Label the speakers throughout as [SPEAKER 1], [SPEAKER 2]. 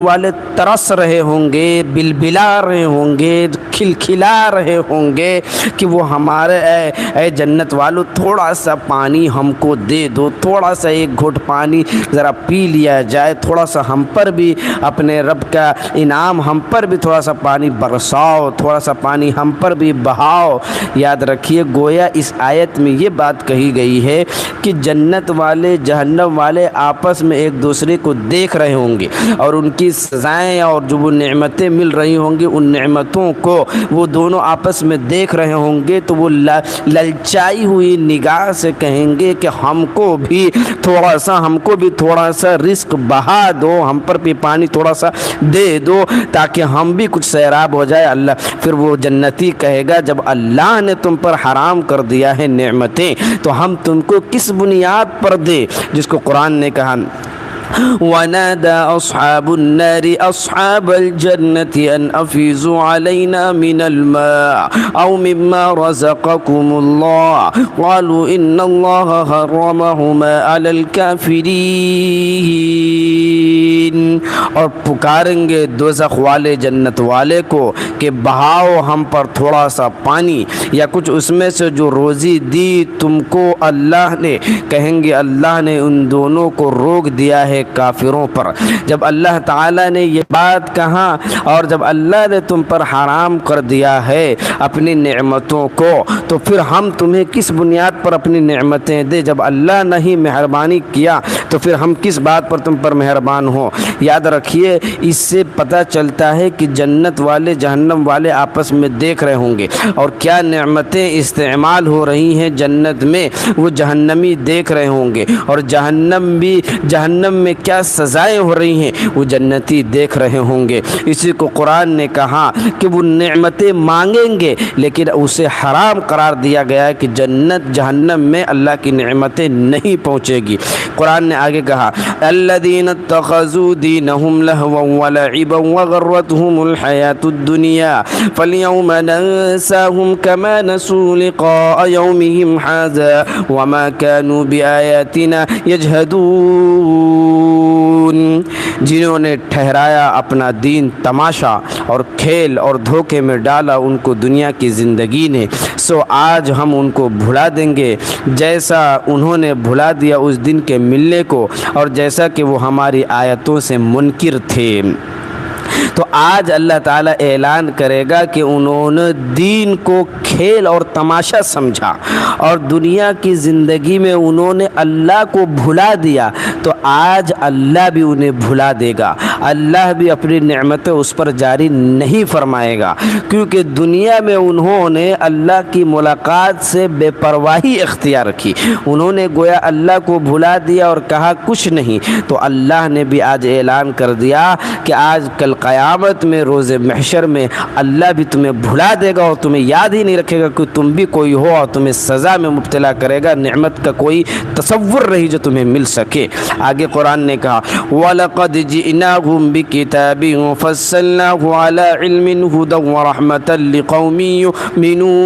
[SPEAKER 1] والے ترس رہے ہوں گے، بلبلا رہے ہوں گے، کھلکھلا رہے ہوں گے کہ وہ ہمارے اے جنت والو تھوڑا سا پانی ہم کو دے دو، تھوڑا سا ایک گھٹ پانی ذرا پی لیا جائے، تھوڑا سا ہم پر بھی اپنے رب کا انعام، ہم پر بھی تھوڑا سا پانی برساؤ، تھوڑا سا پانی ہم پر بھی بہاؤ۔ یاد رکھیے گویا اس آیت میں یہ بات کہی گئی ہے کہ جنت والے جہنم والے آپس میں ایک دوسرے کو دیکھ رہے ہوں گے اور ان کی سزائیں اور جو وہ نعمتیں مل رہی ہوں گی ان نعمتوں کو وہ دونوں آپس میں دیکھ رہے ہوں گے، تو وہ للچائی ہوئی نگاہ سے کہیں گے کہ ہم کو بھی تھوڑا سا رزق بہا دو، ہم پر بھی پانی تھوڑا سا دے دو تاکہ ہم بھی کچھ سیراب ہو جائے۔ اللہ پھر وہ جنتی کہے گا جب اللہ نے تم پر حرام کر دیا ہے نعمتیں تو ہم تم کو کس بنیاد پر دے، جس کو قرآن نے کہا وَنَادَى أَصْحَابُ النَّارِ أَصْحَابَ الْجَنَّةِ أَنْ أَفِيضُوا عَلَيْنَا مِنَ الْمَاءِ أَوْ مِمَّا رَزَقَكُمُ اللَّهُ قَالُوا إِنَّ اللَّهَ حَرَّمَهُمَا عَلَى الْكَافِرِينَ، اور پکاریں گے دوزخ والے جنت والے کو کہ بہاؤ ہم پر تھوڑا سا پانی یا کچھ اس میں سے جو روزی دی تم کو اللہ نے، کہیں گے اللہ نے ان دونوں کو روک دیا ہے کافروں پر۔ جب اللہ تعالیٰ نے یہ بات کہا اور جب اللہ نے تم پر حرام کر دیا ہے اپنی نعمتوں کو تو پھر ہم تمہیں کس بنیاد پر اپنی نعمتیں دے؟ جب اللہ نے ہی مہربانی کیا تو پھر ہم کس بات پر تم پر مہربان ہوں؟ یاد رکھیے اس سے پتہ چلتا ہے کہ جنت والے جہنم والے آپس میں دیکھ رہے ہوں گے اور کیا نعمتیں استعمال ہو رہی ہیں جنت میں وہ جہنمی دیکھ رہے ہوں گے، اور جہنم میں کیا سزائیں ہو رہی ہیں وہ جنتی دیکھ رہے ہوں گے۔ اسی کو قرآن نے کہا کہ وہ نعمتیں مانگیں گے لیکن اسے حرام قرار دیا گیا ہے کہ جنت جہنم میں اللہ کی نعمتیں نہیں پہنچے گی۔ قرآن نے آگے کہا الذین اتخذوا دینہم لہوا ولعبا وغرتہم الحیاۃ الدنیا فالیوم ننساہم کما نسوا لقاء یومہم ھذا وما کانوا بآیاتنا یجحدون، جنہوں نے ٹھہرایا اپنا دین تماشا اور کھیل اور دھوکے میں ڈالا ان کو دنیا کی زندگی نے، سو آج ہم ان کو بھلا دیں گے جیسا انہوں نے بھلا دیا اس دن کے ملنے کو اور جیسا کہ وہ ہماری آیتوں سے منکر تھے۔ تو آج اللہ تعالیٰ اعلان کرے گا کہ انہوں نے دین کو کھیل اور تماشا سمجھا اور دنیا کی زندگی میں انہوں نے اللہ کو بھلا دیا، تو آج اللہ بھی انہیں بھلا دے گا، اللہ بھی اپنی نعمتیں اس پر جاری نہیں فرمائے گا، کیونکہ دنیا میں انہوں نے اللہ کی ملاقات سے بے پرواہی اختیار کی، انہوں نے گویا اللہ کو بھلا دیا اور کہا کچھ نہیں، تو اللہ نے بھی آج اعلان کر دیا کہ آج کل قیامت میں روز محشر میں اللہ بھی تمہیں بھلا دے گا اور تمہیں یاد ہی نہیں رکھے گا کہ تم بھی کوئی ہو اور تمہیں سزا میں مبتلا کرے گا، نعمت کا کوئی تصور نہیں جو تمہیں مل سکے۔ آگے قرآن نے کہا وَلَقَدْ جِئْنَاهُمْ بِكِتَابٍ فَصَّلْنَاهُ عَلَىٰ عِلْمٍ هُدًى وَرَحْمَةً لِقَوْمٍ يُؤْمِنُونَ،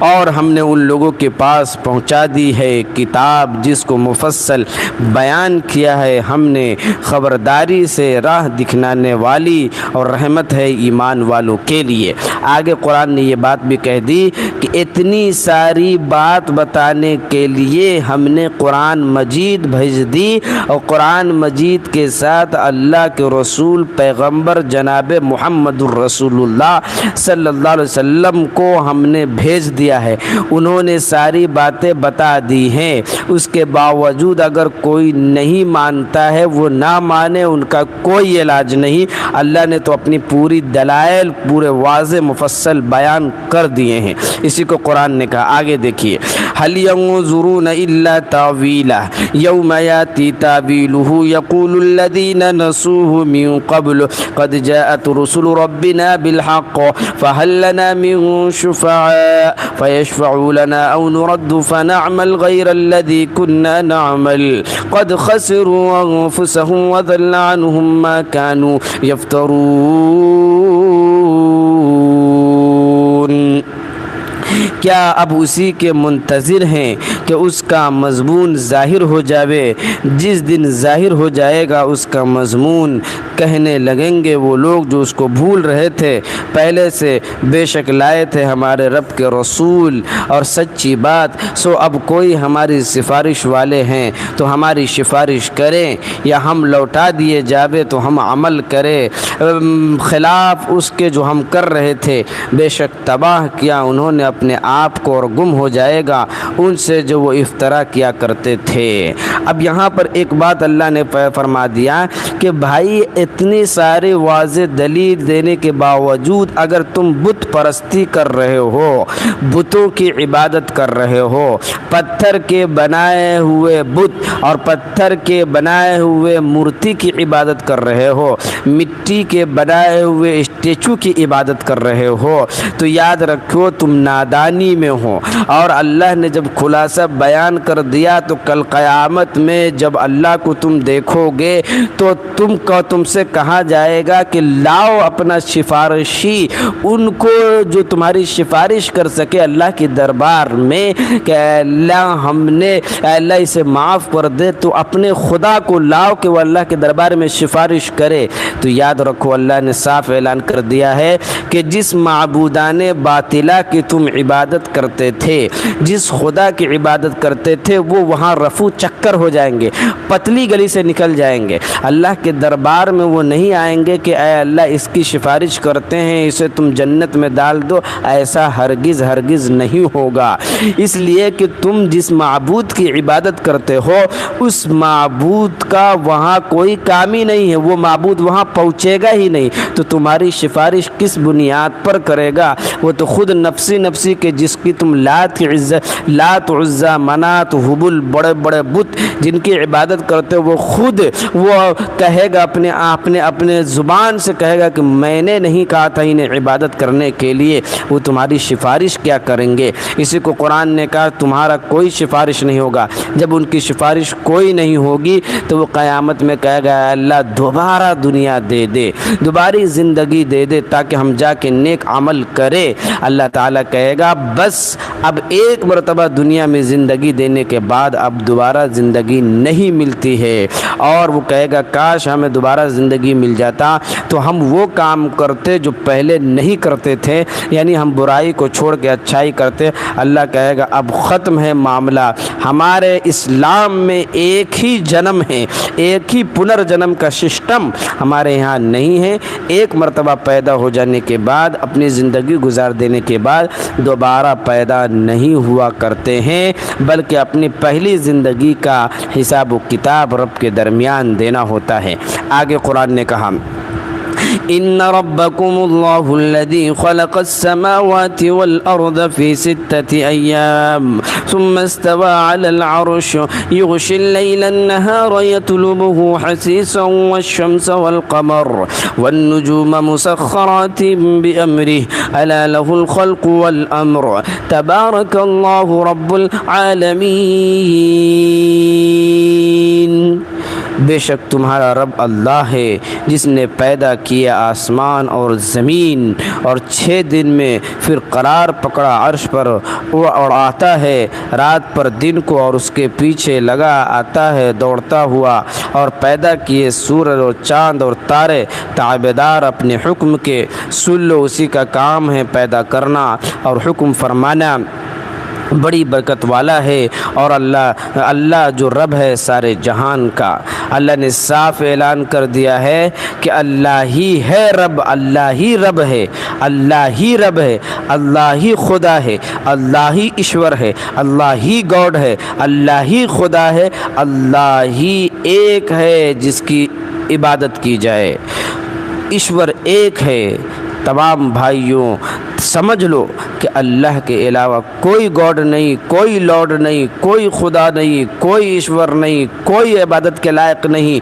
[SPEAKER 1] اور ہم نے ان لوگوں کے پاس پہنچا دی ہے کتاب جس کو مفصل بیان کیا ہے ہم نے، خبرداری سے راہ دکھلانے والی اور رحمت ہے ایمان والوں کے لیے۔ آگے قرآن نے یہ بات بھی کہہ دی کہ اتنی ساری بات بتانے کے لیے ہم نے قرآن مجید بھیج دی اور قرآن مجید کے ساتھ اللہ کے رسول پیغمبر جناب محمد الرسول اللہ صلی اللہ علیہ وسلم کو ہم نے بھیج دیا ہے، انہوں نے ساری باتیں بتا دی ہیں، اس کے باوجود اگر کوئی نہیں مانتا ہے وہ نہ مانے، ان کا کوئی علاج نہیں، اللہ نے تو اپنی پوری دلائل پورے واضح مفصل بیان کر دیے ہیں۔ اسی کو قرآن نے کہا، آگے دیکھیے هل ينظرون الا تاويله يوم ياتي تاويله يقول الذين نسوه من قبل قد جاءت رسل ربنا بالحق فهل لنا من شفعاء فيشفعوا لنا او نرد فنعمل غير الذي كنا نعمل قد خسروا انفسهم وضل عنهم ما كانوا يفترون، کیا اب اسی کے منتظر ہیں کہ کہ اس کا مضمون ظاہر ہو جاوے۔ جس دن ظاہر ہو جائے گا اس کا مضمون، کہنے لگیں گے وہ لوگ جو اس کو بھول رہے تھے پہلے سے، بے شک لائے تھے ہمارے رب کے رسول اور سچی بات، سو اب کوئی ہماری سفارش والے ہیں تو ہماری سفارش کریں، یا ہم لوٹا دیے جاوے تو ہم عمل کریں خلاف اس کے جو ہم کر رہے تھے۔ بے شک تباہ کیا انہوں نے اپنے آپ کو، اور گم ہو جائے گا ان سے جو وہ افترا کیا کرتے تھے۔ اب یہاں پر ایک بات اللہ نے فرما دیا کہ بھائی اتنی سارے واضح دلیل دینے کے باوجود اگر تم بت پرستی کر رہے ہو، بتوں کی عبادت کر رہے ہو، پتھر کے بنائے ہوئے بت اور پتھر کے بنائے ہوئے مورتی کی عبادت کر رہے ہو، مٹی کے بنائے ہوئے اسٹیچو کی عبادت کر رہے ہو، تو یاد رکھو تم نادانی میں ہو۔ اور اللہ نے جب خلاصہ بیان کر دیا تو کل قیامت میں جب اللہ کو تم دیکھو گے تو تم سے کہا جائے گا کہ لاؤ اپنا سفارشی، ان کو جو تمہاری سفارش کر سکے اللہ کے دربار میں، کہ اللہ اللہ اسے معاف کر دے، تو اپنے خدا کو لاؤ کہ وہ اللہ کے دربار میں سفارش کرے۔ تو یاد رکھو اللہ نے صاف اعلان کر دیا ہے کہ جس معبودان باطلہ کی تم عبادت کرتے تھے، جس خدا کی عبادت کرتے تھے، وہ وہاں رفو چکر ہو جائیں گے، پتلی گلی سے نکل جائیں گے، اللہ کے دربار میں وہ نہیں آئیں گے کہ اے اللہ اس کی سفارش کرتے ہیں اسے تم جنت میں ڈال دو، ایسا ہرگز نہیں ہوگا۔ اس لیے کہ تم جس معبود کی عبادت کرتے ہو اس معبود کا وہاں کوئی کام ہی نہیں ہے، وہ معبود وہاں پہنچے گا ہی نہیں، تو تمہاری سفارش کس بنیاد پر کرے گا؟ وہ تو خود نفسی کے جس کی تم لات عزا منات حبل بڑے بڑے بت جن کی عبادت کرتے ہو، وہ خود وہ کہے گا اپنے زبان سے کہے گا کہ میں نے نہیں کہا تھا انہیں عبادت کرنے کے لیے، وہ تمہاری سفارش کیا کریں گے؟ اسی کو قرآن نے کہا تمہارا کوئی سفارش نہیں ہوگا۔ جب ان کی سفارش کوئی نہیں ہوگی تو وہ قیامت میں کہے گا اللہ دوبارہ دنیا دے دے، دوباری زندگی دے دے تاکہ ہم جا کے نیک عمل کرے۔ اللہ تعالیٰ کہے گا بس اب ایک مرتبہ دنیا میں زندگی دینے کے بعد اب دوبارہ زندگی نہیں ملتی ہے، اور وہ کہے گا کاش ہمیں دوبارہ زندگی مل جاتا تو ہم وہ کام کرتے جو پہلے نہیں کرتے تھے، یعنی ہم برائی کو چھوڑ کے اچھائی کرتے۔ اللہ کہے گا اب ختم ہے معاملہ، ہمارے اسلام میں ایک ہی جنم ہے، ایک ہی پنرجنم کا سسٹم ہمارے یہاں نہیں ہے۔ ایک مرتبہ پیدا ہو جانے کے بعد اپنی زندگی گزار دینے کے بعد دوبارہ پیدا نہیں ہوا کرتے ہیں، بلکہ اپنی پہلی زندگی کا حساب و کتاب رب کے درمیان دینا ہوتا ہے۔ آگے قرآن نے کہا ان ربکم اللہ الذی خلق السماوات والارض فی 6 ایام ثم استوى على العرش یغشی اللیل النہار یطلبه حثیثا والشمس والقمر والنجوم مسخرات بأمره الا له الخلق والامر تبارک اللہ رب العالمین۔ بے شک تمہارا رب اللہ ہے جس نے پیدا کیا آسمان اور زمین، اور 6 دن میں پھر قرار پکڑا عرش پر، وہ اڑاتا ہے رات پر دن کو اور اس کے پیچھے لگا آتا ہے دوڑتا ہوا، اور پیدا کیے سورج اور چاند اور تارے تابعدار اپنے حکم کے۔ سن لو اسی کا کام ہے پیدا کرنا اور حکم فرمانا، بڑی برکت والا ہے، اور اللہ جو رب ہے سارے جہان کا۔ اللہ نے صاف اعلان کر دیا ہے کہ اللہ ہی ہے رب، اللہ ہی رب ہے، اللہ ہی رب ہے، اللہ ہی خدا ہے، اللہ ہی ایشور ہے، اللہ ہی گاڈ ہے، اللہ ہی خدا ہے، اللہ ہی ایک ہے جس کی عبادت کی جائے، ایشور ایک ہے۔ تمام بھائیوں سمجھ لو کہ اللہ کے علاوہ کوئی گاڈ نہیں، کوئی لارڈ نہیں، کوئی خدا نہیں، کوئی ایشور نہیں، کوئی عبادت کے لائق نہیں۔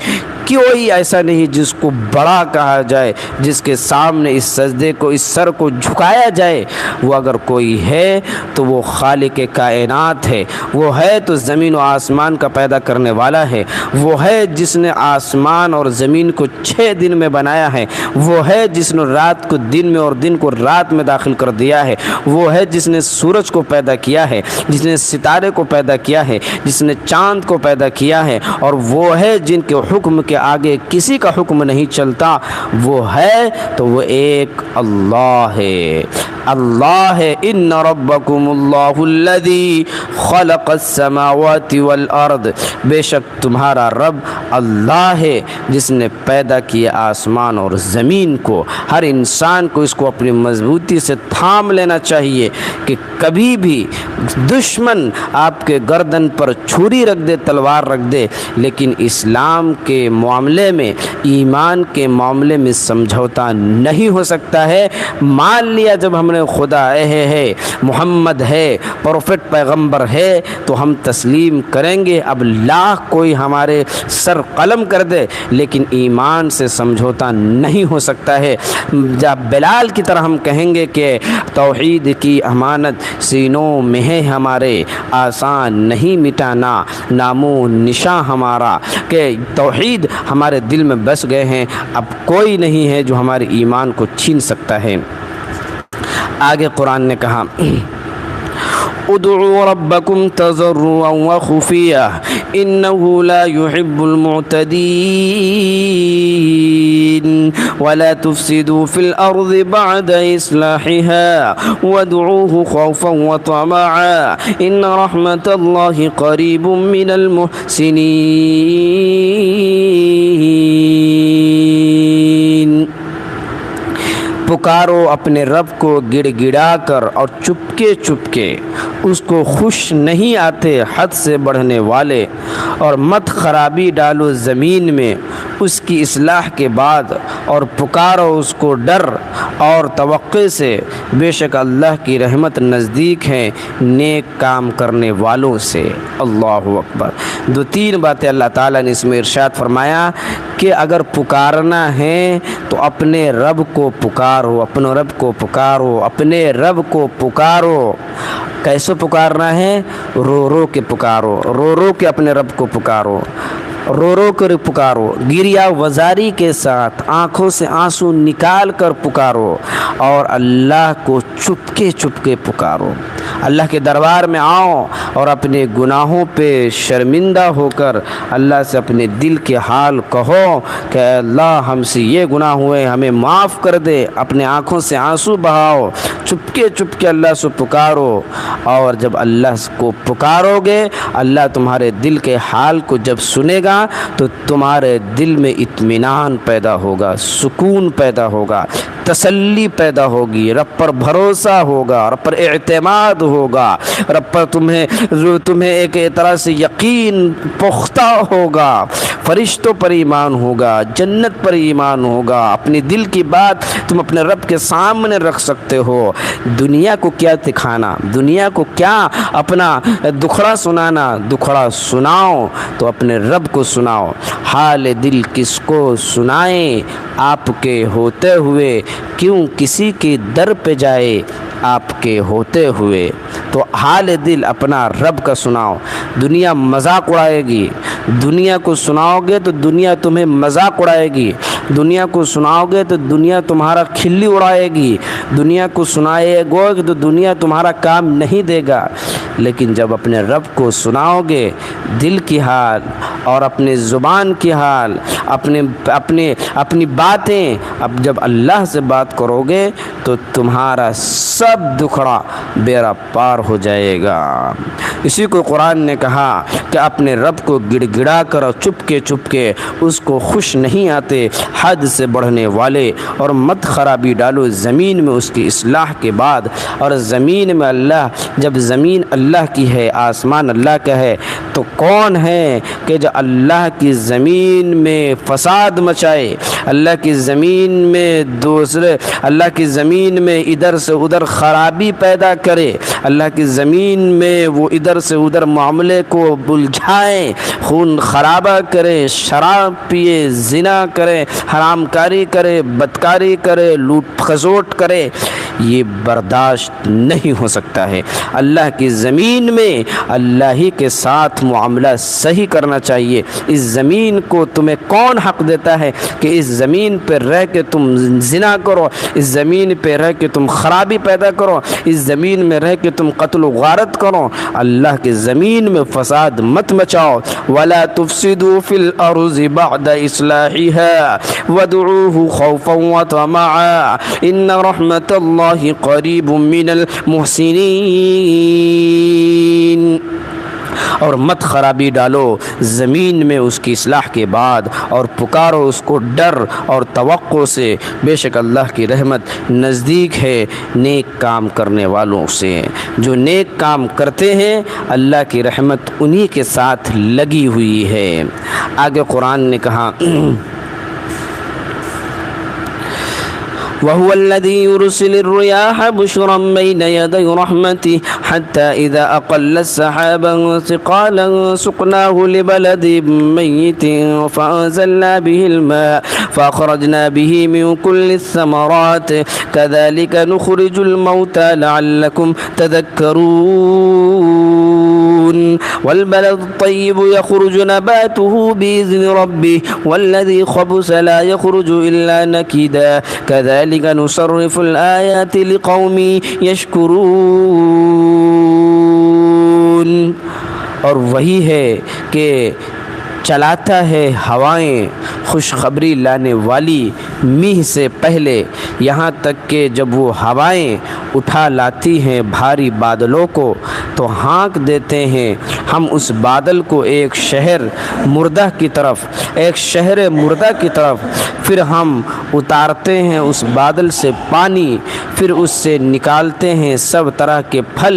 [SPEAKER 1] کوئی ایسا نہیں جس کو بڑا کہا جائے، جس کے سامنے اس سجدے کو، اس سر کو جھکایا جائے۔ وہ اگر کوئی ہے تو وہ خالق کائنات ہے، وہ ہے تو زمین و آسمان کا پیدا کرنے والا ہے، وہ ہے جس نے آسمان اور زمین کو 6 دن میں بنایا ہے، وہ ہے جس نے رات کو دن میں اور دن کو رات میں داخل کر دیا ہے، وہ ہے جس نے سورج کو پیدا کیا ہے، جس نے ستارے کو پیدا کیا ہے، جس نے چاند کو پیدا کیا ہے، اور وہ ہے جن کے حکم کے آگے کسی کا حکم نہیں چلتا۔ وہ ہے تو وہ ایک اللہ ہے، اللہ ہے۔ ان ربکم اللہ الذی خلق السماوات والارض، بے شک تمہارا رب اللہ ہے جس نے پیدا کیا آسمان اور زمین کو۔ ہر انسان کو اس کو اپنی مضبوطی سے تھام لینا چاہیے کہ کبھی بھی دشمن آپ کے گردن پر چھری رکھ دے، تلوار رکھ دے، لیکن اسلام کے معاملے میں، ایمان کے معاملے میں سمجھوتا نہیں ہو سکتا ہے۔ مان لیا جب ہم نے خدا ہے، محمد ہے، پروفٹ پیغمبر ہے تو ہم تسلیم کریں گے۔ اب لاکھ کوئی ہمارے سر قلم کر دے لیکن ایمان سے سمجھوتا نہیں ہو سکتا ہے۔ جب بلال کی طرح ہم کہیں گے کہ توحید کی امانت سینوں میں ہے ہمارے، آسان نہیں مٹانا نام و نشاں ہمارا، کہ توحید ہمارے دل میں بس گئے ہیں، اب کوئی نہیں ہے جو ہمارے ایمان کو چھین سکتا ہے۔ آگے قرآن نے کہا ادعوا ربکم تضرعا وخفیا انه لا يحب المعتدین ولا تفسدوا في الارض بعد اصلاحها وادعوه خوفا وطمعا ان رحمت اللہ قریب من المحسنین۔ پکارو اپنے رب کو گڑ گڑا کر اور چپکے چپکے، اس کو خوش نہیں آتے حد سے بڑھنے والے، اور مت خرابی ڈالو زمین میں اس کی اصلاح کے بعد، اور پکارو اس کو ڈر اور توقع سے، بے شک اللہ کی رحمت نزدیک ہے نیک کام کرنے والوں سے۔ اللہ اکبر۔ 2-3 باتیں اللہ تعالیٰ نے اس میں ارشاد فرمایا کہ اگر پکارنا ہے تو اپنے رب کو پکارو، اپنے رب کو پکارو، اپنے رب کو پکارو۔ کیسے پکارنا ہے؟ رو رو کے پکارو، رو رو کے اپنے رب کو پکارو، رو رو کر پکارو، گریہ وزاری کے ساتھ آنکھوں سے آنسو نکال کر پکارو، اور اللہ کو چپکے چپکے پکارو۔ اللہ کے دربار میں آؤ اور اپنے گناہوں پہ شرمندہ ہو کر اللہ سے اپنے دل کے حال کہو کہ اے اللہ ہم سے یہ گناہ ہوئے، ہمیں معاف کر دے۔ اپنے آنکھوں سے آنسو بہاؤ، چپکے چپکے اللہ سے پکارو، اور جب اللہ کو پکارو گے، اللہ تمہارے دل کے حال کو جب سنے گا تو تمہارے دل میں اطمینان پیدا ہوگا، سکون پیدا ہوگا، تسلی پیدا ہوگی، رب پر بھروسہ ہوگا، رب پر اعتماد ہوگا، رب پر تمہیں ایک طرح سے یقین پختہ ہوگا، فرشتوں پر ایمان ہوگا، جنت پر ایمان ہوگا، اپنے دل کی بات تم اپنے رب کے سامنے رکھ سکتے ہو۔ دنیا کو کیا دکھانا، دنیا کو کیا اپنا دکھڑا سنانا، دکھڑا سناؤ تو اپنے رب کو سناؤ۔ حال دل کس کو سنائیں آپ کے ہوتے ہوئے، کیوں کسی کے در پہ جائے آپ کے ہوتے ہوئے۔ تو حال دل اپنا رب کا سناؤ۔ دنیا مذاق اڑائے گی، دنیا کو سناؤ گے تو دنیا تمہیں مذاق اڑائے گی، دنیا کو سناؤ گے تو دنیا تمہارا کھلی اڑائے گی، دنیا کو سنائے گو تو دنیا تمہارا کام نہیں دے گا۔ لیکن جب اپنے رب کو سناؤ گے دل کی حال اور اپنے زبان کی حال، اپنی باتیں، اب جب اللہ سے بات کرو گے تو تمہارا سب دکھڑا بیڑا پار ہو جائے گا۔ اسی کو قرآن نے کہا کہ اپنے رب کو گڑ گڑا کر اور چپکے چپکے، اس کو خوش نہیں آتے حد سے بڑھنے والے، اور مت خرابی ڈالو زمین میں اس کی اصلاح کے بعد۔ اور زمین میں اللہ، جب زمین اللہ کی ہے، آسمان اللہ کا ہے، تو کون ہے کہ جو اللہ کی زمین میں فساد مچائے، اللہ کی زمین میں اللہ کی زمین میں ادھر سے ادھر خرابی پیدا کرے، اللہ کی زمین میں وہ ادھر سے ادھر معاملے کو الجھائے، خون خرابہ کرے، شراب پیے، زنا کرے، حرام کاری کرے، بدکاری کرے، لوٹ خسوٹ کرے، یہ برداشت نہیں ہو سکتا ہے۔ اللہ کی زمین میں اللہ ہی کے ساتھ معاملہ صحیح کرنا چاہیے۔ اس زمین کو تمہیں کون حق دیتا ہے کہ اس زمین پہ رہ کے تم زنا کرو، اس زمین پہ رہ کے تم خرابی پیدا کرو، اس زمین میں رہ کے تم قتل و غارت کرو؟ اللہ کی زمین میں فساد مت مچاؤ۔ وَلَا تُفْسِدُوا فِي الْأَرْضِ بَعْدَ إِصْلَاحِهَا وَادْعُوهُ خَوْفًا وَطَمَعًا إِنَّ رَحْمَةَ اللَّهِ قَرِيبٌ مِّنَ الْمُحْسِنِينَ۔ اور مت خرابی ڈالو زمین میں اس کی اصلاح کے بعد، اور پکارو اس کو ڈر اور توقع سے، بے شک اللہ کی رحمت نزدیک ہے نیک کام کرنے والوں سے۔ جو نیک کام کرتے ہیں اللہ کی رحمت انہی کے ساتھ لگی ہوئی ہے۔ آگے قرآن نے کہا وَهُوَ الَّذِي يُرْسِلُ الرِّيَاحَ بُشْرًا بَيْنَ يَدَيْ رَحْمَتِهِ حَتَّى إِذَا أَقَلَّتْ سَحَابًا ثِقَالًا سُقْنَاهُ لِبَلَدٍ مَّيِّتٍ فَأَنزَلْنَا بِهِ الْمَاءَ فَأَخْرَجْنَا بِهِ مِن كُلِّ الثَّمَرَاتِ كَذَلِكَ نُخْرِجُ الْمَوْتَىٰ لَعَلَّكُمْ تَذَكَّرُونَ وَالْبَلَدُ الطَّيِّبُ يَخْرُجُ نَبَاتُهُ بِإِذْنِ رَبِّهِ وَالَّذِي خَبُثَ لَا يَخْرُجُ إِلَّا نَكِدًا كَذَلِكَ نُصَرِّفُ الْآيَاتِ لِقَوْمٍ يَشْكُرُونَ۔ اور وہی ہے کہ چلاتا ہے ہوائیں خوشخبری لانے والی میہ سے پہلے، یہاں تک کہ جب وہ ہوائیں اٹھا لاتی ہیں بھاری بادلوں کو تو ہانک دیتے ہیں ہم اس بادل کو ایک شہر مردہ کی طرف، ایک شہر مردہ کی طرف، پھر ہم اتارتے ہیں اس بادل سے پانی، پھر اس سے نکالتے ہیں سب طرح کے پھل،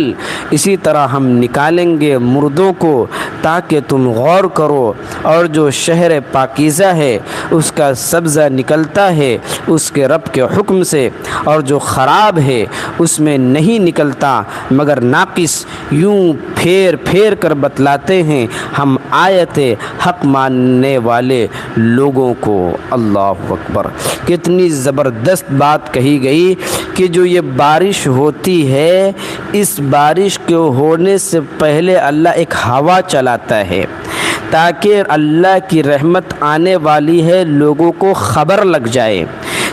[SPEAKER 1] اسی طرح ہم نکالیں گے مردوں کو تاکہ تم غور کرو۔ اور جو شہر پاکیزہ ہے اس کا سبزہ نکلتا ہے اس کے رب کے حکم سے، اور جو خراب ہے اس میں نہیں نکلتا مگر ناقص۔ یوں پھیر پھیر کر بتلاتے ہیں ہم آیت حق ماننے والے لوگوں کو۔ اللہ اکبر! کتنی زبردست بات کہی گئی کہ جو یہ بارش ہوتی ہے، اس بارش کے ہونے سے پہلے اللہ ایک ہوا چلاتا ہے تاکہ اللہ کی رحمت آنے والی ہے، لوگوں کو خبر لگ جائے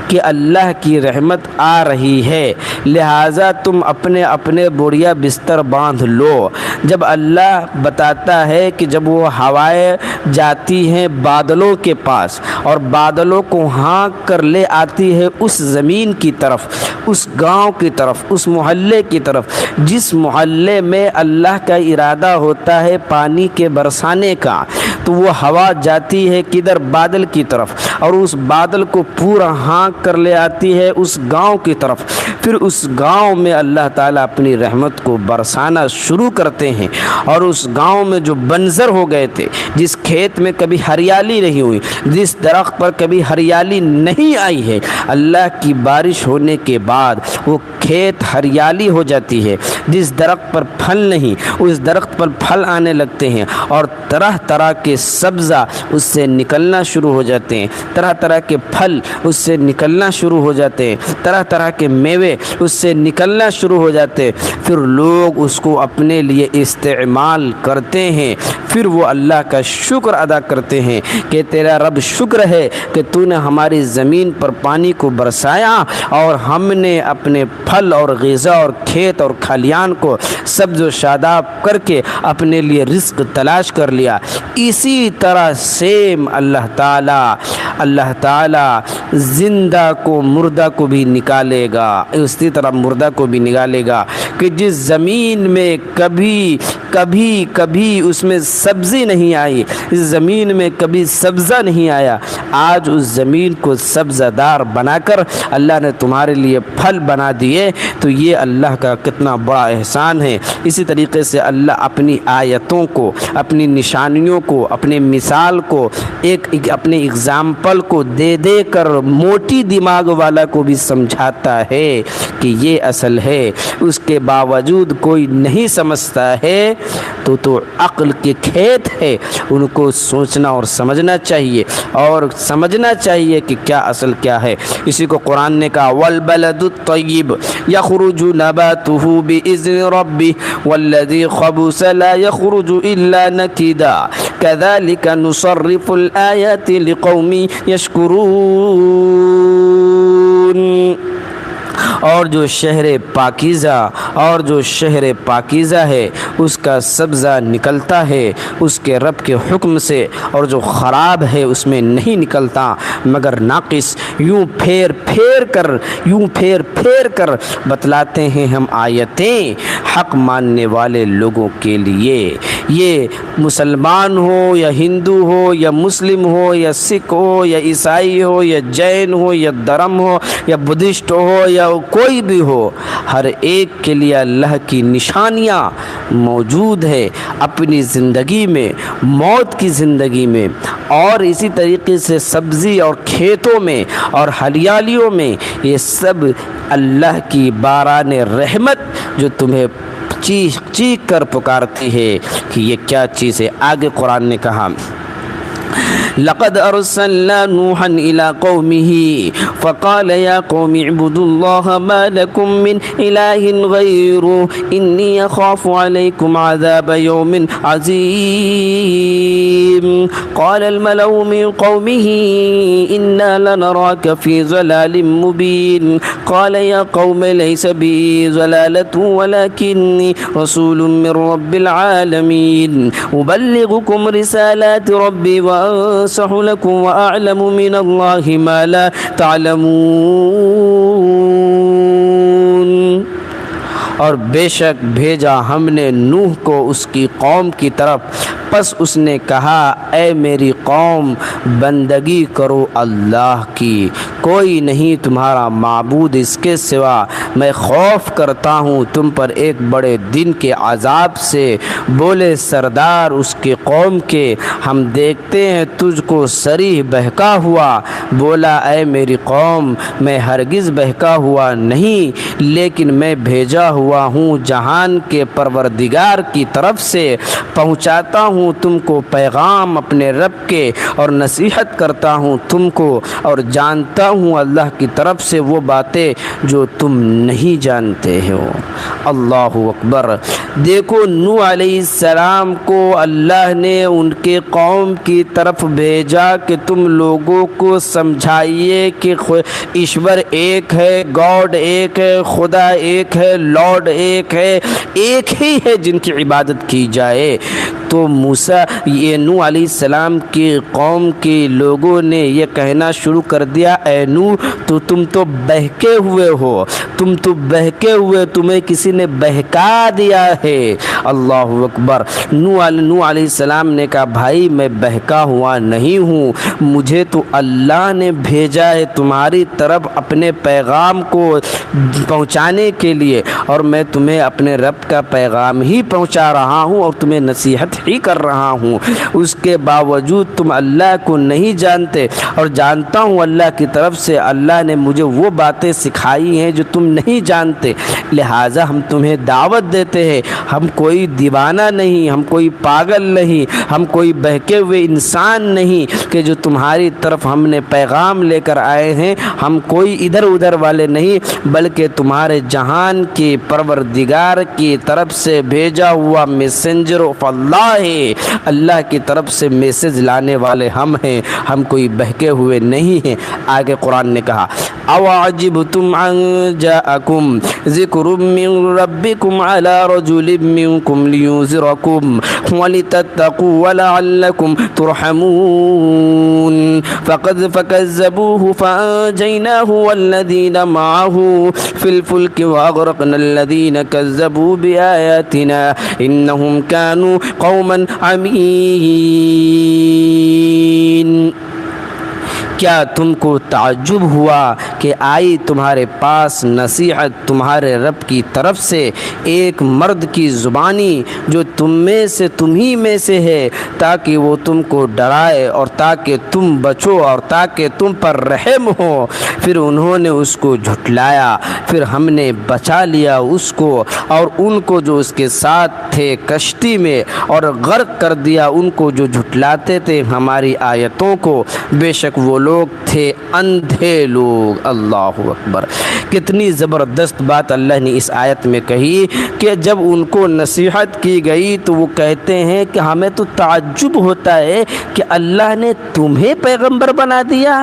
[SPEAKER 1] کہ اللہ کی رحمت آ رہی ہے، لہٰذا تم اپنے اپنے بوریاں بستر باندھ لو۔ جب اللہ بتاتا ہے کہ جب وہ ہوائیں جاتی ہیں بادلوں کے پاس اور بادلوں کو ہانک کر لے آتی ہے اس زمین کی طرف، اس گاؤں کی طرف، اس محلے کی طرف جس محلے میں اللہ کا ارادہ ہوتا ہے پانی کے برسانے کا، تو وہ ہوا جاتی ہے کدھر؟ بادل کی طرف، اور اس بادل کو پورا ہانک کر لے آتی ہے اس گاؤں کی طرف۔ پھر اس گاؤں میں اللہ تعالیٰ اپنی رحمت کو برسانا شروع کرتے ہیں، اور اس گاؤں میں جو بنجر ہو گئے تھے، جس کھیت میں کبھی ہریالی نہیں ہوئی، جس درخت پر کبھی ہریالی نہیں آئی ہے، اللہ کی بارش ہونے کے بعد وہ کھیت ہریالی ہو جاتی ہے۔ جس درخت پر پھل نہیں اس درخت پر پھل آنے لگتے ہیں، اور طرح طرح کے سبزہ اس سے نکلنا شروع ہو جاتے ہیں، طرح طرح کے پھل اس سے نکلنا شروع ہو جاتے ہیں، طرح طرح کے میوے اس سے نکلنا شروع ہو جاتے ہیں۔ پھر لوگ اس کو اپنے لیے استعمال کرتے ہیں، پھر وہ اللہ کا شکر ادا کرتے ہیں کہ تیرا رب شکر ہے کہ تو نے ہماری زمین پر پانی کو برسایا اور ہم نے اپنے پھل اور غذا اور کھیت اور کھلیان کو سبز و شاداب کر کے اپنے لیے رزق تلاش کر لیا۔ اسی طرح سیم اللہ تعالیٰ زندہ کو مردہ کو بھی نکالے گا، اسی طرح مردہ کو بھی نکالے گا کہ جس زمین میں کبھی کبھی کبھی اس میں سبزی نہیں آئی، اس زمین میں کبھی سبزہ نہیں آیا، آج اس زمین کو سبزہ دار بنا کر اللہ نے تمہارے لیے پھل بنا دیے، تو یہ اللہ کا کتنا بڑا احسان ہے۔ اسی طریقے سے اللہ اپنی آیتوں کو، اپنی نشانیوں کو، اپنے مثال کو، اپنے اگزامپل کو دے دے کر موٹی دماغ والا کو بھی سمجھاتا ہے کہ یہ اصل ہے، اس کے باوجود کوئی نہیں سمجھتا ہے تو عقل کے کھیت ہے، ان کو سوچنا اور سمجھنا چاہیے اور سمجھنا چاہیے کہ کیا اصل کیا ہے۔ اسی کو قرآن نے کہا والبلد الطیب یخرج نباتہ بإذن ربہ والذی خبث لا یخرج الا نکدا کذلک نصرف الآیات لقوم یشکرون۔ اور جو شہر پاکیزہ ہے اس کا سبزہ نکلتا ہے اس کے رب کے حکم سے، اور جو خراب ہے اس میں نہیں نکلتا مگر ناقص۔ یوں پھیر پھیر کر بتلاتے ہیں ہم آیتیں حق ماننے والے لوگوں کے لیے۔ یہ مسلمان ہو یا ہندو ہو یا مسلم ہو یا سکھ ہو یا عیسائی ہو یا جین ہو یا دھرم ہو یا بدھسٹ ہو یا کوئی بھی ہو، ہر ایک کے لیے اللہ کی نشانیاں موجود ہے اپنی زندگی میں، موت کی زندگی میں، اور اسی طریقے سے سبزی اور کھیتوں میں اور ہریالیوں میں۔ یہ سب اللہ کی باران رحمت جو تمہیں چیخ چیخ کر پکارتی ہے کہ یہ کیا چیز ہے۔ آگے قرآن نے کہا لقد ارسلنا نوحا الى قومه فقال يا قوم اعبدوا الله ما لكم من اله غيره اني اخاف عليكم عذاب يوم عظيم قال الملأ من قومه انا لنراك في ضلال مبين قال يا قوم ليس بي ضلالة ولكني رسول من رب العالمين أبلغكم رسالات ربي وأنصح لكم وأعلم من الله ما لا تعلمون۔ اور بے شک بھیجا ہم نے نوح کو اس کی قوم کی طرف، پس اس نے کہا اے میری قوم بندگی کرو اللہ کی، کوئی نہیں تمہارا معبود اس کے سوا، میں خوف کرتا ہوں تم پر ایک بڑے دن کے عذاب سے۔ بولے سردار اس کے قوم کے ہم دیکھتے ہیں تجھ کو صریح بہکا ہوا۔ بولا اے میری قوم میں ہرگز بہکا ہوا نہیں، لیکن میں بھیجا ہوا ہوں جہان کے پروردگار کی طرف سے، پہنچاتا ہوں تم کو پیغام اپنے رب کے اور نصیحت کرتا ہوں تم کو، اور جانتا ہوں اللہ کی طرف سے وہ باتیں جو تم نہیں جانتے ہو۔ اللہ اکبر۔ دیکھو نوح علیہ السلام کو اللہ نے ان کے قوم کی طرف بھیجا کہ تم لوگوں کو سمجھائیے کہ ایشور ایک ہے، گاڈ ایک ہے، خدا ایک ہے، لارڈ ایک ہے، ایک ہی ہے جن کی عبادت کی جائے۔ تو موسیٰ یہ نوح علیہ السلام کی قوم کے لوگوں نے یہ کہنا شروع کر دیا اے نوح تو تم تو بہکے ہوئے ہو، تم تو بہکے ہوئے، تمہیں کسی نے بہکا دیا ہے۔ اللہ اکبر۔ نوح علیہ السلام نے کہا بھائی میں بہکا ہوا نہیں ہوں، مجھے تو اللہ نے بھیجا ہے تمہاری طرف اپنے پیغام کو پہنچانے کے لیے، اور میں تمہیں اپنے رب کا پیغام ہی پہنچا رہا ہوں اور تمہیں نصیحت ہی کر رہا ہوں۔ اس کے باوجود تم اللہ کو نہیں جانتے، اور جانتا ہوں اللہ کی طرف سے اللہ نے مجھے وہ باتیں سکھائی ہیں جو تم نہیں جانتے، لہٰذا ہم تمہیں دعوت دیتے ہیں۔ ہم کوئی دیوانہ نہیں، ہم کوئی پاگل نہیں، ہم کوئی بہکے ہوئے انسان نہیں کہ جو تمہاری طرف ہم نے پیغام لے کر آئے ہیں، ہم کوئی ادھر ادھر والے نہیں، بلکہ تمہارے جہان کے پروردگار کی طرف سے بھیجا ہوا میسنجر آف اللہ ہے، اللہ کی طرف سے میسج لانے والے ہم ہیں، ہم کوئی بہکے ہوئے نہیں ہیں۔ آگے قرآن نے کہا اَوَعَجِبْتُمْ أَنْ جَاءَكُمْ ذِكْرٌ مِّن رَبِّكُمْ عَلَى رَجُلٍ منكم لينذركم ولتتقوا ولعلكم ترحمون فكذبوه فأنجيناه والذين معه في الفلك وأغرقنا الذين كذبوا بآياتنا إنهم كانوا قوما عمين۔ کیا تم کو تعجب ہوا کہ آئی تمہارے پاس نصیحت تمہارے رب کی طرف سے ایک مرد کی زبانی جو تمہیں میں سے ہے، تاکہ وہ تم کو ڈرائے اور تاکہ تم بچو اور تاکہ تم پر رحم ہو؟ پھر انہوں نے اس کو جھٹلایا، پھر ہم نے بچا لیا اس کو اور ان کو جو اس کے ساتھ تھے کشتی میں، اور غرق کر دیا ان کو جو جھٹلاتے تھے ہماری آیتوں کو، بے شک وہ لوگ تھے اندھے لوگ۔ اللہ اکبر! کتنی زبردست بات اللہ نے اس آیت میں کہی کہ جب ان کو نصیحت کی گئی تو وہ کہتے ہیں کہ ہمیں تو تعجب ہوتا ہے کہ اللہ نے تمہیں پیغمبر بنا دیا۔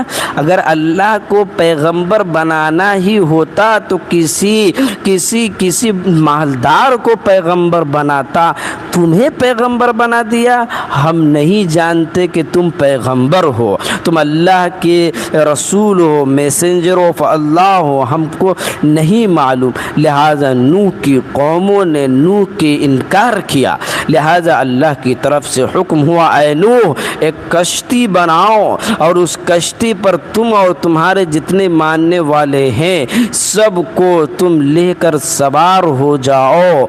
[SPEAKER 1] اگر اللہ کو پیغمبر بنانا ہی ہوتا تو کسی مالدار کو پیغمبر بناتا، تمہیں پیغمبر بنا دیا۔ ہم نہیں جانتے کہ تم پیغمبر ہو، تم اللہ کے رسول ہو، میسنجر آف اللہ ہو، ہم کو نہیں معلوم۔ لہذا نوح کی قوموں نے نوح کی انکار کیا، لہذا اللہ کی طرف سے حکم ہوا اے نوح ایک کشتی بناؤ اور اس کشتی پر تم اور تمہارے جتنے ماننے والے ہیں سب کو تم لے کر سوار ہو جاؤ۔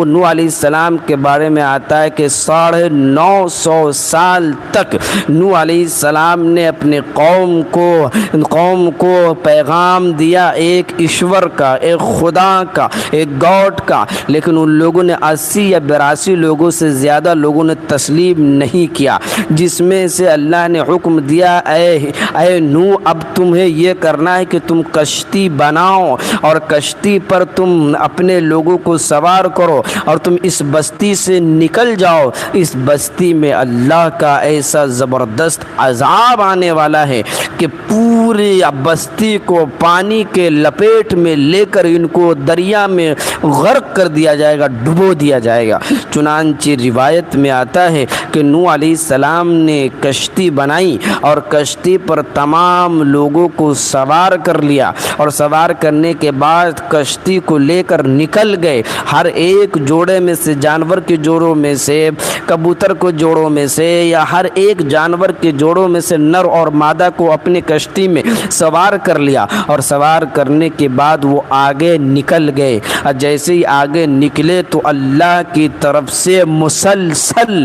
[SPEAKER 1] نوح علیہ السلام کے بارے میں آتا ہے کہ 950 سال تک نوح علیہ السلام نے اپنے قوم کو پیغام دیا، ایک ایشور کا، ایک خدا کا، ایک گاڈ کا، لیکن ان لوگوں نے 80 یا 82 لوگوں سے زیادہ لوگوں نے تسلیم نہیں کیا، جس میں سے اللہ نے حکم دیا اے نوح اب تمہیں یہ کرنا ہے کہ تم کشتی بناؤ اور کشتی پر تم اپنے لوگوں کو سوار کرو اور تم اس بستی سے نکل جاؤ۔ اس بستی میں اللہ کا ایسا زبردست عذاب آنے والا ہے کہ پوری بستی کو پانی کے لپیٹ میں لے کر ان کو دریا میں غرق کر دیا جائے گا، ڈبو دیا جائے گا۔ چنانچہ روایت میں آتا ہے کہ نوح علیہ السلام نے کشتی بنائی اور کشتی پر تمام لوگوں کو سوار کر لیا، اور سوار کرنے کے بعد کشتی کو لے کر نکل گئے۔ ہر ایک جوڑے میں سے، جانور کے جوڑوں میں سے، کبوتر کو جوڑوں میں سے، یا ہر ایک جانور کے جوڑوں میں سے نر اور مادہ کو اپنی کشتی میں سوار کر لیا، اور سوار کرنے کے بعد وہ آگے نکل گئے۔ جیسے ہی آگے نکلے تو اللہ کی طرف سے مسلسل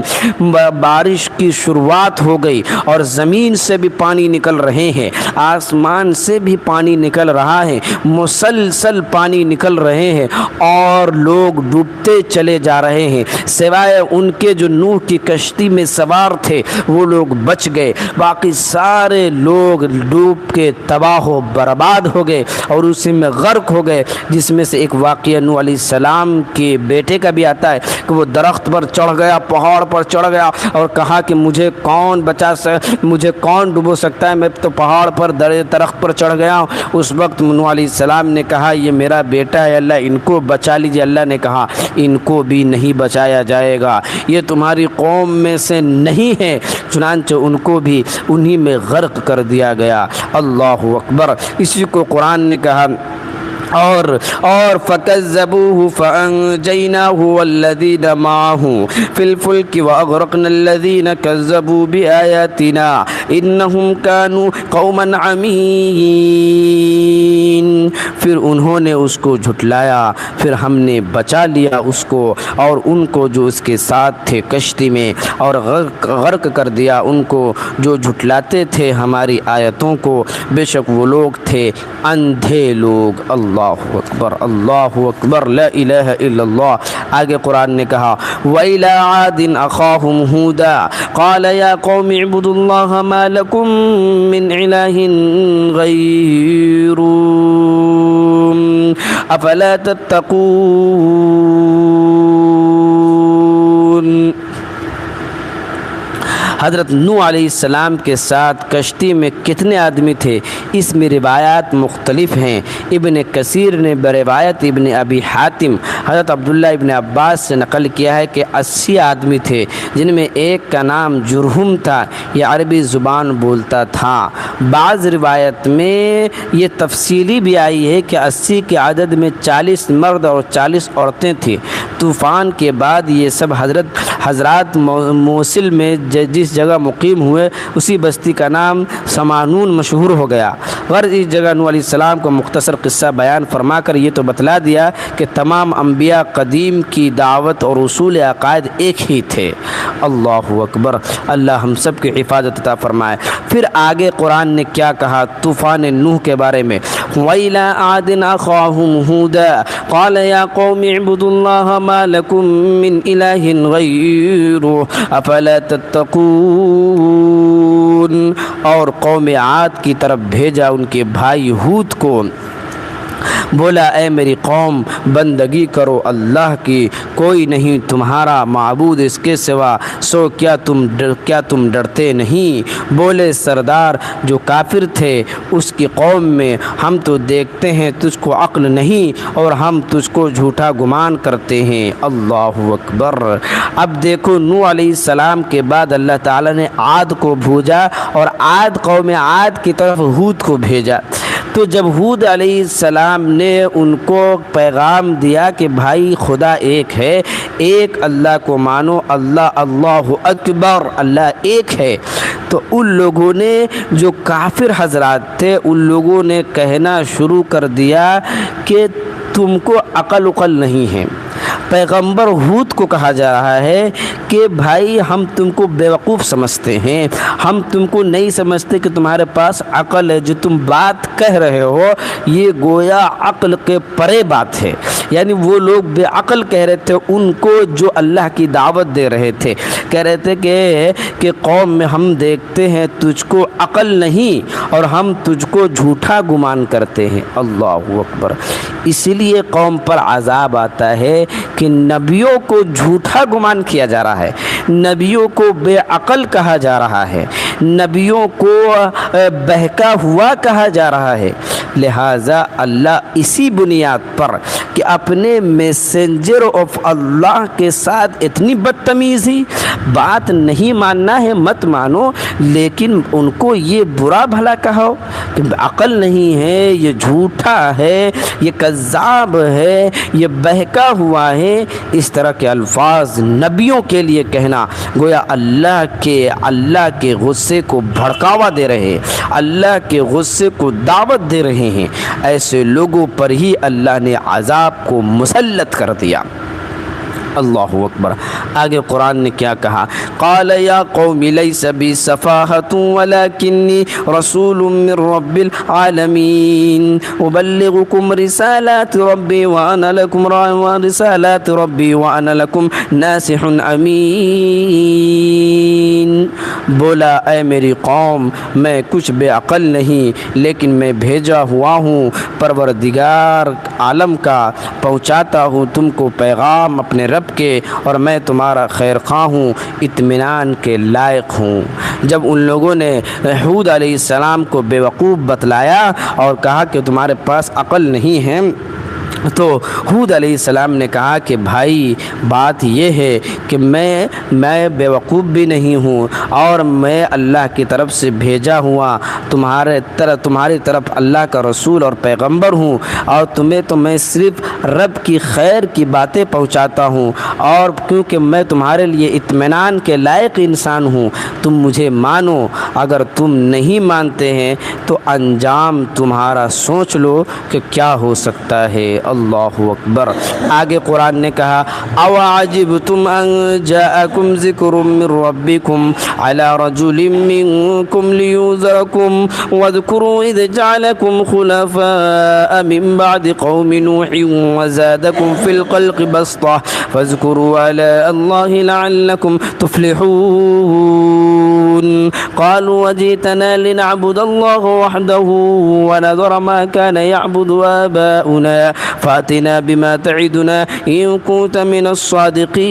[SPEAKER 1] بارش کی شروعات ہو گئی، اور زمین سے بھی پانی نکل رہے ہیں، آسمان سے بھی پانی نکل رہا ہے، مسلسل پانی نکل رہے ہیں، اور لوگ ڈوبتے چلے جا رہے ہیں، سوائے ان کے جو نوح کی کشتی میں سوار تھے وہ لوگ بچ گئے، باقی سارے لوگ ڈوب کے تباہ و برباد ہو گئے اور اسی میں غرق ہو گئے۔ جس میں سے ایک واقعہ نوح علیہ السلام کے بیٹے کا بھی آتا ہے کہ وہ درخت پر چڑھ گیا، پہاڑ پر چڑھ گیا اور کہا کہ مجھے کون ڈبو سکتا ہے، میں تو پہاڑ پر درخت پر چڑھ گیا ہوں۔ اس وقت نوح علیہ السلام نے کہا یہ میرا بیٹا ہے، اللہ ان کو بچا لیجیے۔ اللہ نے کہا ان کو بھی نہیں بچایا جائے گا، یہ تمہاری قوم میں سے نہیں ہے، چنانچہ ان کو بھی انہی میں غرق کر دیا گیا۔ اللہ اکبر! اسی کو قرآن نے کہا اور فَكَذَّبُوهُ فَأَنجَيْنَاهُ وَالَّذِينَ مَعَهُ فِي الْفُلْكِ وَأَغْرَقْنَا الَّذِينَ كَذَّبُوا بِآيَاتِنَا إِنَّهُمْ كَانُوا قَوْمًا عَمِينَ۔ پھر انہوں نے اس کو جھٹلایا، پھر ہم نے بچا لیا اس کو اور ان کو جو اس کے ساتھ تھے کشتی میں، اور غرق کر دیا ان کو جو جھٹلاتے تھے ہماری آیتوں کو، بے شک وہ لوگ تھے اندھے لوگ۔ اللہ اکبر! اللہ اکبر! لا الہ الا اللہ۔ آگے قرآن نے کہا وَإِلَىٰ عَادٍ أَخَاهُمْ هُودًا قَالَ يَا قَوْمِ اعْبُدُوا اللَّهَ مَا لَكُمْ مِنْ إِلَٰهٍ غَيْرُهُ أَفَلَا تَتَّقُونَ۔ حضرت نوح علیہ السلام کے ساتھ کشتی میں کتنے آدمی تھے، اس میں روایات مختلف ہیں۔ ابن کثیر نے بروایت ابن ابی حاتم حضرت عبداللہ ابن عباس سے نقل کیا ہے کہ 80 آدمی تھے، جن میں ایک کا نام جرہم تھا، یہ عربی زبان بولتا تھا۔ بعض روایت میں یہ تفصیلی بھی آئی ہے کہ 80 کے عدد میں 40 مرد اور 40 عورتیں تھیں۔ طوفان کے بعد یہ سب حضرات موصل میں جس جگہ مقیم ہوئے اسی بستی کا نام سمانون مشہور ہو گیا۔ غرض اس جگہ نوح علیہ السلام کو مختصر قصہ بیان فرما کر یہ تو بتلا دیا کہ تمام انبیاء قدیم کی دعوت اور اصول عقائد ایک ہی تھے۔ اللہ اکبر، اللہ ہم سب کی حفاظت عطا فرمائے۔ پھر آگے قرآن نے کیا کہا طوفان نوح کے بارے میں، وَإِلَىٰ عَادٍ أَخَاهُمْ هُودًا قَالَ يَا قَوْمِ اعْبُدُوا اللَّهَ مَا لَكُم مِّنْ إِلَٰهٍ غَيْرُهُ أَفَلَا تَتَّقُونَ۔ اور قوم عاد کی طرف بھیجا ان کے بھائی ہود کو، بولا اے میری قوم بندگی کرو اللہ کی، کوئی نہیں تمہارا معبود اس کے سوا، سو کیا تم ڈرتے نہیں؟ بولے سردار جو کافر تھے اس کی قوم میں، ہم تو دیکھتے ہیں تجھ کو عقل نہیں اور ہم تجھ کو جھوٹا گمان کرتے ہیں۔ اللہ اکبر۔ اب دیکھو نوح علیہ السلام کے بعد اللہ تعالیٰ نے عاد کو بھیجا اور قوم عاد کی طرف ہود کو بھیجا۔ تو جب ہود علیہ السلام نے ان کو پیغام دیا کہ بھائی خدا ایک ہے، ایک اللہ کو مانو، اللہ اکبر، اللہ ایک ہے، تو ان لوگوں نے جو کافر حضرات تھے ان لوگوں نے کہنا شروع کر دیا کہ تم کو عقل نہیں ہے۔ پیغمبر ہود کو کہا جا رہا ہے کہ بھائی ہم تم کو بیوقوف سمجھتے ہیں، ہم تم کو نہیں سمجھتے کہ تمہارے پاس عقل ہے، جو تم بات کہہ رہے ہو یہ گویا عقل کے پرے بات ہے۔ یعنی وہ لوگ بے عقل کہہ رہے تھے ان کو جو اللہ کی دعوت دے رہے تھے، کہہ رہے تھے کہ قوم میں ہم دیکھتے ہیں تجھ کو عقل نہیں اور ہم تجھ کو جھوٹا گمان کرتے ہیں۔ اللہ اکبر۔ اسی لیے قوم پر عذاب آتا ہے کہ نبیوں کو جھوٹا گمان کیا جا رہا ہے، نبیوں کو بے عقل کہا جا رہا ہے، نبیوں کو بہکا ہوا کہا جا رہا ہے۔ لہٰذا اللہ اسی بنیاد پر کہ اپنے میسنجر آف اللہ کے ساتھ اتنی بدتمیزی، بات نہیں ماننا ہے مت مانو، لیکن ان کو یہ برا بھلا کہو کہ عقل نہیں ہے، یہ جھوٹا ہے، یہ کذاب ہے، یہ بہکا ہوا ہے، اس طرح کے الفاظ نبیوں کے لیے کہنا گویا اللہ کے غصے کو بھڑکاوا دے رہے، اللہ کے غصے کو دعوت دے رہے ہیں۔ ایسے لوگوں پر ہی اللہ نے عذاب کو مسلط کر دیا۔ اللہ اکبر۔ آگے قرآن نے کیا کہا، قال یا قوم لیس بی صفاحۃ ولکنی رسول من رب العالمین ابلغکم رسالات ربی وانا لکم ناصح امین۔ بولا اے میری قوم میں کچھ بے عقل نہیں، لیکن میں بھیجا ہوا ہوں پروردگار عالم کا، پہنچاتا ہوں تم کو پیغام اپنے رب کے، اور میں تمہارا خیر خواہ ہوں، اطمینان کے لائق ہوں۔ جب ان لوگوں نے ہود علیہ السلام کو بیوقوف بتلایا اور کہا کہ تمہارے پاس عقل نہیں ہے، تو ہود علیہ السلام نے کہا کہ بھائی بات یہ ہے کہ میں بیوقوف بھی نہیں ہوں اور میں اللہ کی طرف سے بھیجا ہوا تمہاری طرف اللہ کا رسول اور پیغمبر ہوں، اور تمہیں تو میں صرف رب کی خیر کی باتیں پہنچاتا ہوں، اور کیونکہ میں تمہارے لیے اطمینان کے لائق انسان ہوں تم مجھے مانو، اگر تم نہیں مانتے ہیں تو انجام تمہارا سوچ لو کہ کیا ہو سکتا ہے۔ اللہ اکبر۔ آگے قرآن نے کہا، اَوَعَجِبْتُمْ أَنْ جَاءَكُمْ ذِكْرٌ مِّن رَّبِّكُمْ عَلَىٰ رَجُلٍ مِّنكُمْ لِيُنذِرَكُمْ وَاذْكُرُوا إِذْ جَعَلَكُمْ خُلَفَاءَ مِن بَعْدِ قَوْمِ نُوحٍ وَزَادَكُمْ فِي الْخَلْقِ بَسْطَةً فَاذْكُرُوا آلَاءَ اللَّهِ لَعَلَّكُمْ تُفْلِحُونَ قَالُوا وَجِئْتَنَا لِنَعْبُدَ اللَّهَ وَحْدَهُ وَنَذَرَ مَا كَانَ يَعْبُدُ آبَاؤُنَا فَأْتِنَا بِمَا تَعِدُنَا إِن كُنتَ مِنَ الصَّادِقِينَ۔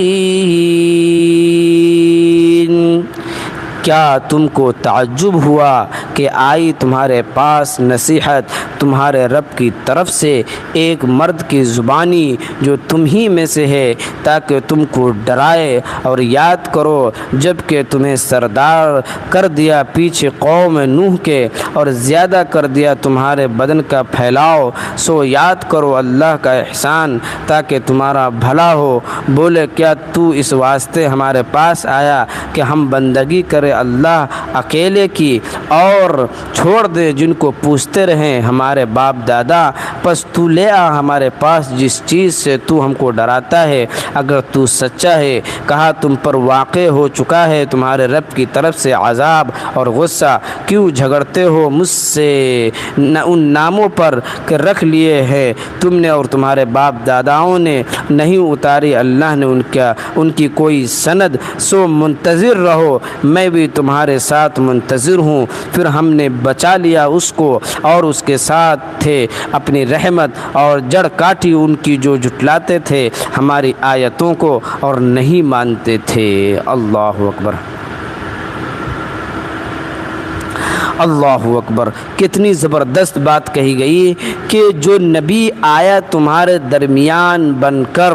[SPEAKER 1] کیا تم کو تعجب ہوا کہ آئی تمہارے پاس نصیحت تمہارے رب کی طرف سے ایک مرد کی زبانی جو تم ہی میں سے ہے، تاکہ تم کو ڈرائے؟ اور یاد کرو جب کہ تمہیں سردار کر دیا پیچھے قوم نوح کے، اور زیادہ کر دیا تمہارے بدن کا پھیلاؤ، سو یاد کرو اللہ کا احسان تاکہ تمہارا بھلا ہو۔ بولے کیا تو اس واسطے ہمارے پاس آیا کہ ہم بندگی کرے اللہ اکیلے کی اور چھوڑ دے جن کو پوچھتے رہیں ہمارے باپ دادا؟ پس تو لے آ ہمارے پاس جس چیز سے تو ہم کو ڈراتا ہے، اگر تو سچا ہے۔ کہا تم پر واقع ہو چکا ہے تمہارے رب کی طرف سے عذاب اور غصہ، کیوں جھگڑتے ہو مجھ سے ان ناموں پر کہ رکھ لیے ہیں تم نے اور تمہارے باپ داداؤں نے، نہیں اتاری اللہ نے ان کی کوئی سند، سو منتظر رہو میں بھی تمہارے ساتھ منتظر ہوں۔ پھر ہم نے بچا لیا اس کو اور اس کے ساتھ تھے اپنی رحمت، اور جڑ کاٹی ان کی جو جھٹلاتے تھے ہماری آیتوں کو اور نہیں مانتے تھے۔ اللہ اکبر، اللہ اکبر۔ کتنی زبردست بات کہی گئی کہ جو نبی آیا تمہارے درمیان بن کر،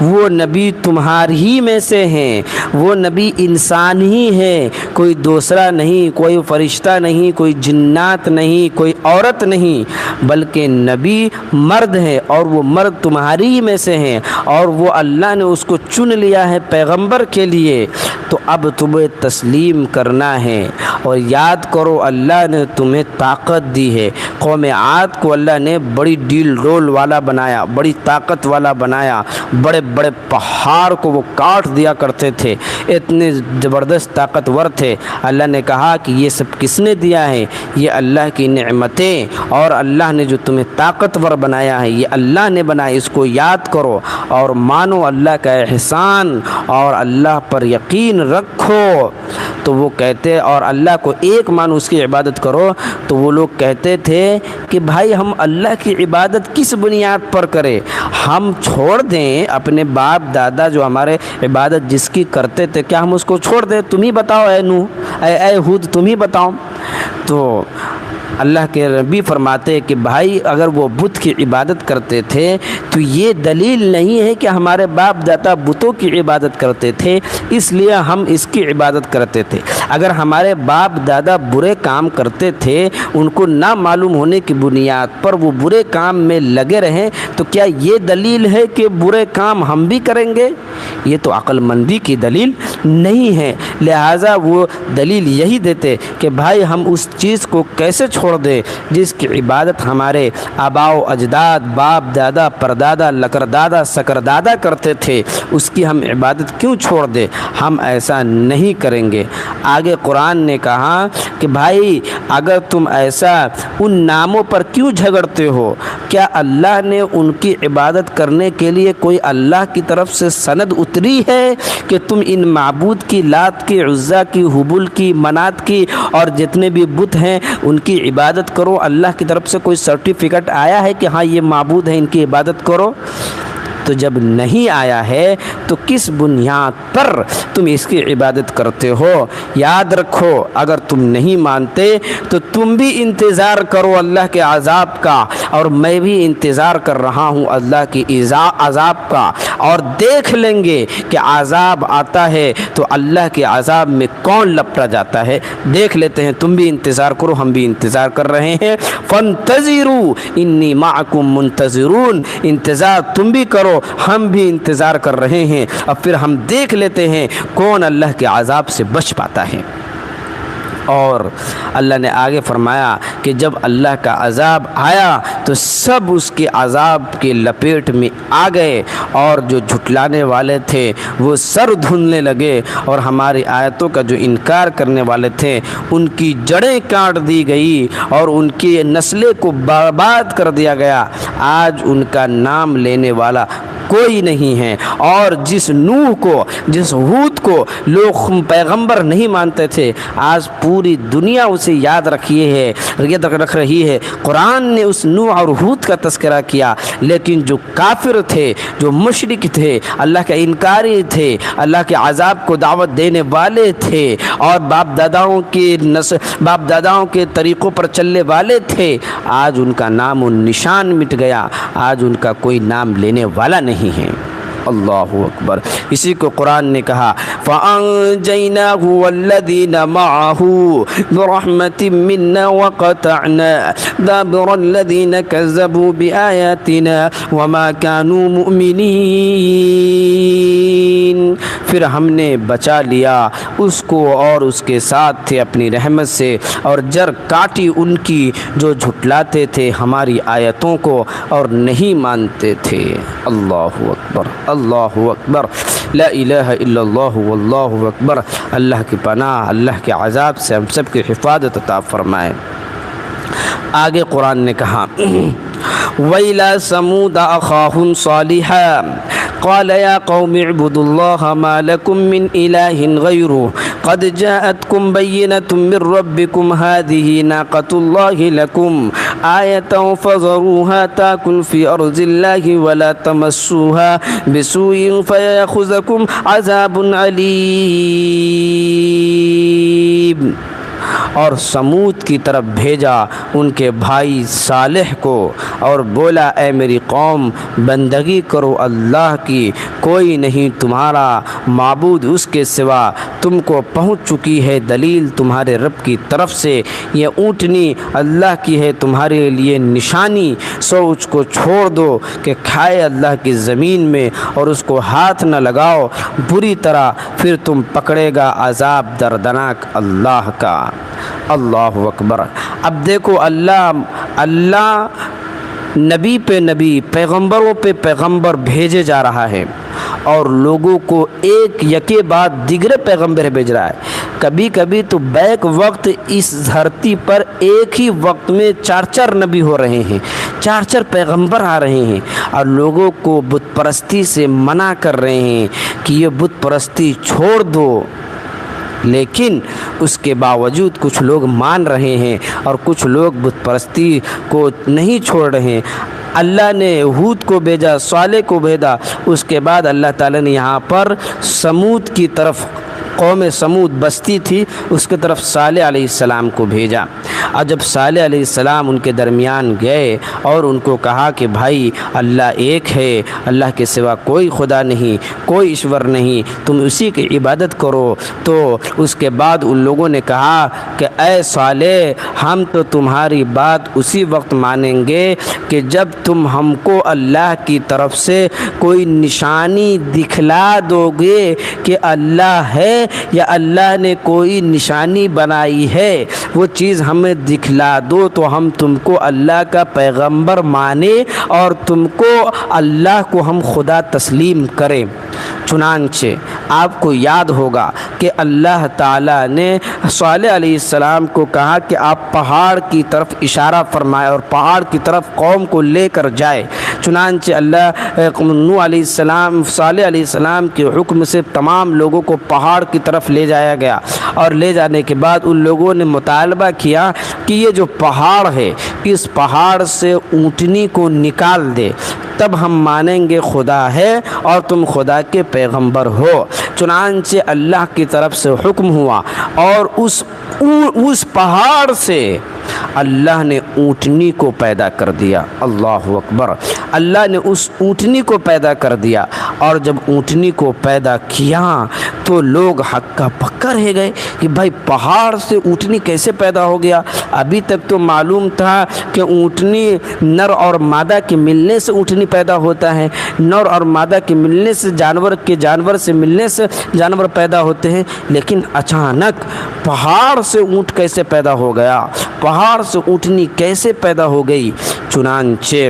[SPEAKER 1] وہ نبی تمہاری ہی میں سے ہیں، وہ نبی انسان ہی ہے، کوئی دوسرا نہیں، کوئی فرشتہ نہیں، کوئی جنات نہیں، کوئی عورت نہیں، بلکہ نبی مرد ہے، اور وہ مرد تمہاری ہی میں سے ہیں، اور وہ اللہ نے اس کو چن لیا ہے پیغمبر کے لیے۔ تو اب تمہیں تسلیم کرنا ہے، اور یاد کرو اللہ نے تمہیں طاقت دی ہے۔ قوم عاد کو اللہ نے بڑی ڈیل ڈول والا بنایا، بڑی طاقت والا بنایا، بڑے بڑے پہاڑ کو وہ کاٹ دیا کرتے تھے، اتنے زبردست طاقتور تھے۔ اللہ نے کہا کہ یہ سب کس نے دیا ہے؟ یہ اللہ کی نعمتیں، اور اللہ نے جو تمہیں طاقتور بنایا ہے یہ اللہ نے بنایا، اس کو یاد کرو اور مانو اللہ کا احسان اور اللہ پر یقین رکھو۔ تو وہ کہتے، اور اللہ کو ایک مانو، اس کی عبادت کرو۔ تو وہ لوگ کہتے تھے کہ بھائی ہم اللہ کی عبادت کس بنیاد پر کریں؟ ہم چھوڑ دیں اپنے باپ دادا جو ہمارے عبادت جس کی کرتے تھے، کیا ہم اس کو چھوڑ دیں؟ تم ہی بتاؤ اے نوح، اے ہود، تم ہی بتاؤ۔ تو اللہ کے نبی فرماتے کہ بھائی اگر وہ بت کی عبادت کرتے تھے تو یہ دلیل نہیں ہے کہ ہمارے باپ دادا بتوں کی عبادت کرتے تھے اس لیے ہم اس کی عبادت کرتے تھے۔ اگر ہمارے باپ دادا برے کام کرتے تھے، ان کو نہ معلوم ہونے کی بنیاد پر وہ برے کام میں لگے رہیں، تو کیا یہ دلیل ہے کہ برے کام ہم بھی کریں گے؟ یہ تو عقل مندی کی دلیل نہیں ہے۔ لہٰذا وہ دلیل یہی دیتے کہ بھائی ہم اس چیز کو کیسے چھوڑ دے جس کی عبادت ہمارے آباء و اجداد، باپ دادا، پردادا، لکردادا، سکردادا کرتے تھے، اس کی ہم عبادت کیوں چھوڑ دے؟ ہم ایسا نہیں کریں گے۔ آگے قرآن نے کہا کہ بھائی اگر تم ایسا ان ناموں پر کیوں جھگڑتے ہو؟ کیا اللہ نے ان کی عبادت کرنے کے لیے کوئی اللہ کی طرف سے سند اتری ہے کہ تم ان معبود کی، لات کی، عزا کی، حبل کی، منات کی اور جتنے بھی بت ہیں ان کی عبادت کرو؟ اللہ کی طرف سے کوئی سرٹیفکیٹ آیا ہے کہ ہاں یہ معبود ہیں ان کی عبادت کرو؟ تو جب نہیں آیا ہے تو کس بنیاد پر تم اس کی عبادت کرتے ہو؟ یاد رکھو اگر تم نہیں مانتے تو تم بھی انتظار کرو اللہ کے عذاب کا، اور میں بھی انتظار کر رہا ہوں اللہ کی عذاب کا، اور دیکھ لیں گے کہ عذاب آتا ہے تو اللہ کے عذاب میں کون لپٹا جاتا ہے، دیکھ لیتے ہیں۔ تم بھی انتظار کرو، ہم بھی انتظار کر رہے ہیں۔ فانتظروا انی معکم منتظرون، انتظار تم بھی کرو، ہم بھی انتظار کر رہے ہیں، اور پھر ہم دیکھ لیتے ہیں کون اللہ کے عذاب سے بچ پاتا ہے۔ اور اللہ نے آگے فرمایا کہ جب اللہ کا عذاب آیا تو سب اس کے عذاب کے لپیٹ میں آ گئے، اور جو جھٹلانے والے تھے وہ سر دھننے لگے، اور ہماری آیتوں کا جو انکار کرنے والے تھے ان کی جڑیں کاٹ دی گئی اور ان کی نسلیں کو برباد کر دیا گیا۔ آج ان کا نام لینے والا کوئی نہیں ہے۔ اور جس نوح کو، جس ہود کو لوگ پیغمبر نہیں مانتے تھے، آج پوری دنیا اسے یاد رکھ رہی ہے۔ قرآن نے اس نوح اور ہود کا تذکرہ کیا، لیکن جو کافر تھے، جو مشرک تھے، اللہ کے انکاری تھے، اللہ کے عذاب کو دعوت دینے والے تھے، اور باپ داداؤں کے طریقوں پر چلنے والے تھے، آج ان کا نام و نشان مٹ گیا، آج ان کا کوئی نام لینے والا نہیں ہے۔ اللہ اکبر۔ اسی کو قرآن نے کہا فَأَنجَيْنَاهُ وَالَّذِينَ مَعَهُ بِرَحْمَةٍ مِّنَّا وَقَطَعْنَا دَابِرَ الَّذِينَ كَذَّبُوا بِآيَاتِنَا وَمَا كَانُوا مُؤْمِنِينَ۔ پھر ہم نے بچا لیا اس کو اور اس کے ساتھ تھے اپنی رحمت سے، اور جڑ کاٹی ان کی جو جھٹلاتے تھے ہماری آیتوں کو اور نہیں مانتے تھے۔ اللہ اکبر، اللہ اکبر، لا الہ الا اللہ واللہ اکبر۔ اللہ کی پناہ، اللہ کے عذاب سے ہم سب کی حفاظت عطا فرمائے۔ آگے قرآن نے کہا وَإِلَىٰ ثَمُودَ أَخَاهُمْ صَالِحًا قال يا قوم اعبدوا الله ما لكم من إله غيره قد جاءتكم بينة من ربكم هذه ناقة الله لكم آية فذروها تأكل في أرض الله ولا تمسوها بسوء فيأخذكم عذاب أليم۔ اور سمود کی طرف بھیجا ان کے بھائی صالح کو، اور بولا اے میری قوم بندگی کرو اللہ کی، کوئی نہیں تمہارا معبود اس کے سوا، تم کو پہنچ چکی ہے دلیل تمہارے رب کی طرف سے، یہ اونٹنی اللہ کی ہے تمہارے لیے نشانی، سو اس کو چھوڑ دو کہ کھائے اللہ کی زمین میں، اور اس کو ہاتھ نہ لگاؤ بری طرح، پھر تم پکڑے گا عذاب دردناک اللہ کا۔ اللہ اکبر۔ اب دیکھو اللہ نبی پہ نبی، پیغمبروں پہ پیغمبر بھیجے جا رہا ہے، اور لوگوں کو ایک یکے بعد دیگرے پیغمبر بھیج رہا ہے۔ کبھی کبھی تو بیک وقت اس دھرتی پر ایک ہی وقت میں 4 نبی ہو رہے ہیں، 4 پیغمبر آ رہے ہیں، اور لوگوں کو بت پرستی سے منع کر رہے ہیں کہ یہ بت پرستی چھوڑ دو، لیکن اس کے باوجود کچھ لوگ مان رہے ہیں اور کچھ لوگ بت پرستی کو نہیں چھوڑ رہے ہیں۔ اللہ نے ہود کو بھیجا، صالح کو بھیجا، اس کے بعد اللہ تعالیٰ نے یہاں پر سمود کی طرف، قوم سمود بستی تھی، اس کی طرف صالح علیہ السلام کو بھیجا۔ اور جب صالح علیہ السلام ان کے درمیان گئے اور ان کو کہا کہ بھائی اللہ ایک ہے، اللہ کے سوا کوئی خدا نہیں، کوئی ایشور نہیں، تم اسی کی عبادت کرو، تو اس کے بعد ان لوگوں نے کہا کہ اے صالح، ہم تو تمہاری بات اسی وقت مانیں گے کہ جب تم ہم کو اللہ کی طرف سے کوئی نشانی دکھلا دو گے کہ اللہ ہے یا اللہ نے کوئی نشانی بنائی ہے، وہ چیز ہمیں دکھلا دو تو ہم تم کو اللہ کا پیغمبر مانے اور تم کو اللہ کو ہم خدا تسلیم کریں۔ چنانچہ آپ کو یاد ہوگا کہ اللہ تعالیٰ نے صالح علیہ السلام کو کہا کہ آپ پہاڑ کی طرف اشارہ فرمائے اور پہاڑ کی طرف قوم کو لے کر جائے۔ چنانچہ اللہ نوح علیہ السلام، صالح علیہ السلام کے حکم سے تمام لوگوں کو پہاڑ کی طرف لے جایا گیا، اور لے جانے کے بعد ان لوگوں نے مطالبہ کیا کہ یہ جو پہاڑ ہے اس پہاڑ سے اونٹنی کو نکال دے، تب ہم مانیں گے خدا ہے اور تم خدا کے پیغمبر ہو۔ چنانچہ اللہ کی طرف سے حکم ہوا، اور اس پہاڑ سے اللہ نے اونٹنی کو پیدا کر دیا۔ اللہ اکبر۔ اللہ نے اس اونٹنی کو پیدا کر دیا، اور جب اونٹنی کو پیدا کیا تو لوگ ہکا پکا رہ گئے کہ بھائی پہاڑ سے اونٹنی کیسے پیدا ہو گیا؟ ابھی تک تو معلوم تھا کہ اونٹنی نر اور مادہ کے ملنے سے اونٹنی پیدا ہوتا ہے، نر اور مادہ کے ملنے سے جانور سے ملنے سے جانور پیدا ہوتے ہیں، لیکن اچانک پہاڑ سے اونٹ کیسے پیدا ہو گیا؟ پہاڑ سے اونٹنی کیسے پیدا ہو گئی؟ چنانچہ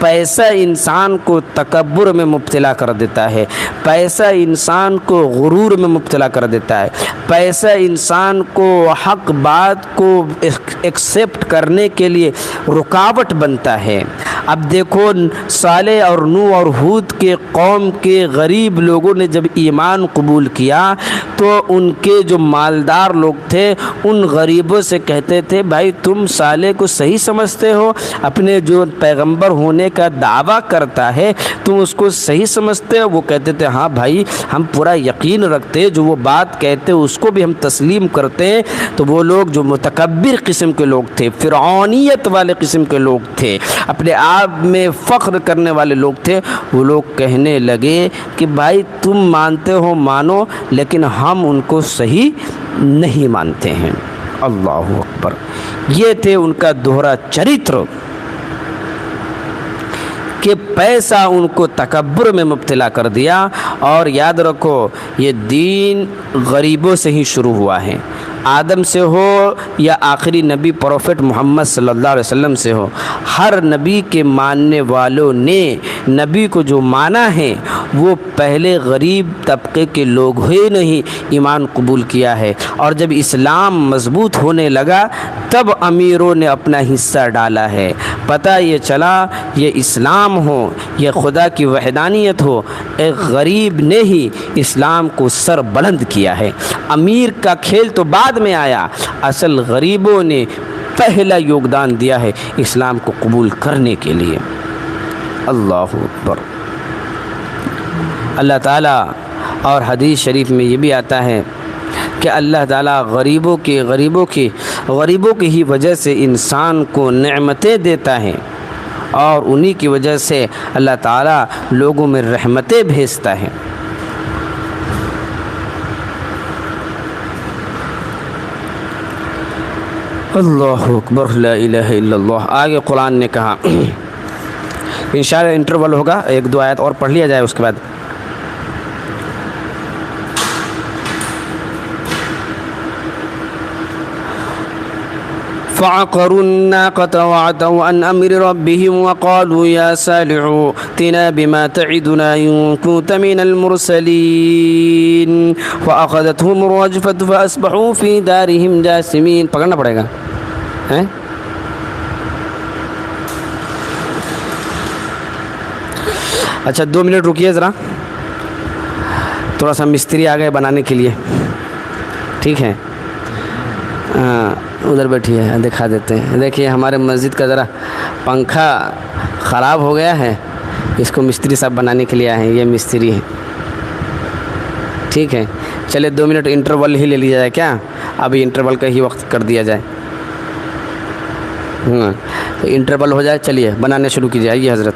[SPEAKER 1] پیسہ انسان کو تکبر میں مبتلا کر دیتا ہے، پیسہ انسان کو غرور میں مبتلا کر دیتا ہے، پیسہ انسان کو حق بات کو ایکسیپٹ کرنے کے لیے رکاوٹ بنتا ہے۔ اب دیکھو صالح اور نوح اور ہود کے قوم کے غریب لوگوں نے جب ایمان قبول کیا تو ان کے جو مالدار لوگ تھے ان غریبوں سے کہتے تھے بھائی تم صالح کو صحیح سمجھتے ہو، اپنے جو پیغمبر ہونے کا دعویٰ کرتا ہے تم اس کو صحیح سمجھتے ہو؟ وہ کہتے تھے ہاں بھائی ہم پورا یقین رکھتے، جو وہ بات کہتے اس کو بھی ہم تسلیم کرتے ہیں۔ تو وہ لوگ جو متکبر قسم کے لوگ تھے، فرعونیت والے قسم کے لوگ تھے، اپنے آپ میں فخر کرنے والے لوگ تھے، وہ لوگ کہنے لگے کہ بھائی تم مانتے ہو مانو لیکن ہم ان کو صحیح نہیں مانتے ہیں۔ اللہ اکبر! یہ تھے ان کا دوہرا چرتر کہ پیسہ ان کو تکبر میں مبتلا کر دیا۔ اور یاد رکھو یہ دین غریبوں سے ہی شروع ہوا ہے، آدم سے ہو یا آخری نبی پروفٹ محمد صلی اللہ علیہ وسلم سے ہو، ہر نبی کے ماننے والوں نے نبی کو جو مانا ہے وہ پہلے غریب طبقے کے لوگ ہی نہیں ایمان قبول کیا ہے، اور جب اسلام مضبوط ہونے لگا تب امیروں نے اپنا حصہ ڈالا ہے۔ پتہ یہ چلا یہ اسلام ہو، یہ خدا کی وحدانیت ہو، ایک غریب نے ہی اسلام کو سر بلند کیا ہے۔ امیر کا کھیل تو بعد میں آیا، اصل غریبوں نے پہلا یوگدان دیا ہے اسلام کو قبول کرنے کے لیے۔ اللہ اکبر! اللہ تعالیٰ اور حدیث شریف میں یہ بھی آتا ہے کہ اللہ تعالیٰ غریبوں کی ہی وجہ سے انسان کو نعمتیں دیتا ہے، اور انہی کی وجہ سے اللہ تعالیٰ لوگوں میں رحمتیں بھیجتا ہے۔ اللہ اکبر! لا الہ الا اللہ! آگے قرآن نے کہا، انشاءاللہ انٹرول ہوگا، ایک دو آیت اور پڑھ لیا جائے اس کے بعد۔ فعقروا الناقة وعتوا عن أمر ربهم وقالوا يا صالح ائتنا بما تعدنا إن كنت من المرسلين فأخذتهم الرجفة فأصبحوا في دارهم جاثمين۔ پکڑنا پڑے گا۔ اچھا 2 منٹ رکیے ذرا، تھوڑا سا مستری آ گئے بنانے کے لیے، ٹھیک ہے؟ ادھر بیٹھی ہے، دکھا دیتے ہیں۔ دیکھیے ہمارے مسجد کا ذرا پنکھا خراب ہو گیا ہے، اس کو مستری صاحب بنانے کے لیے آئے ہیں، یہ مستری ہے، ٹھیک ہے؟ چلے 2 منٹ انٹرول ہی لے لیا جائے کیا؟ ابھی انٹرول کا ہی وقت کر دیا جائے، تو انٹرول ہو جائے، چلیے بنانے شروع کیجیے۔ آئیے حضرت،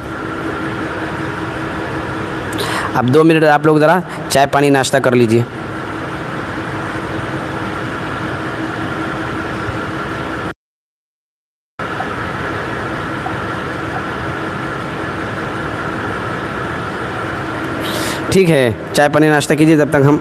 [SPEAKER 1] اب 2 منٹ آپ لوگ ذرا چائے پانی ناشتہ کر لیجیے۔ ٹھیک ہے، چائے پانی ناشتہ کیجیے جب تک ہم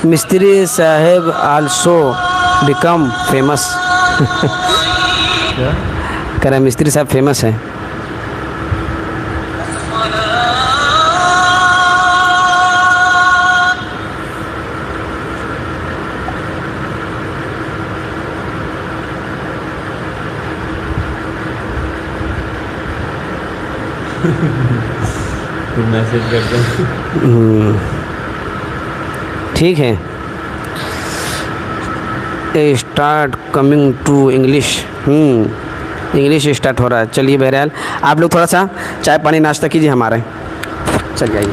[SPEAKER 1] مستری صاحب آلسو بیکم فیمس کہہ رہے ہیں مستری صاحب فیمس ہیں۔
[SPEAKER 2] میسج کرتے ہیں،
[SPEAKER 1] ٹھیک ہے۔ Start coming to English, English start ہو رہا ہے۔ چلیے بہرحال آپ لوگ تھوڑا سا چائے پانی ناشتہ کیجیے ہمارے، چل جائیے۔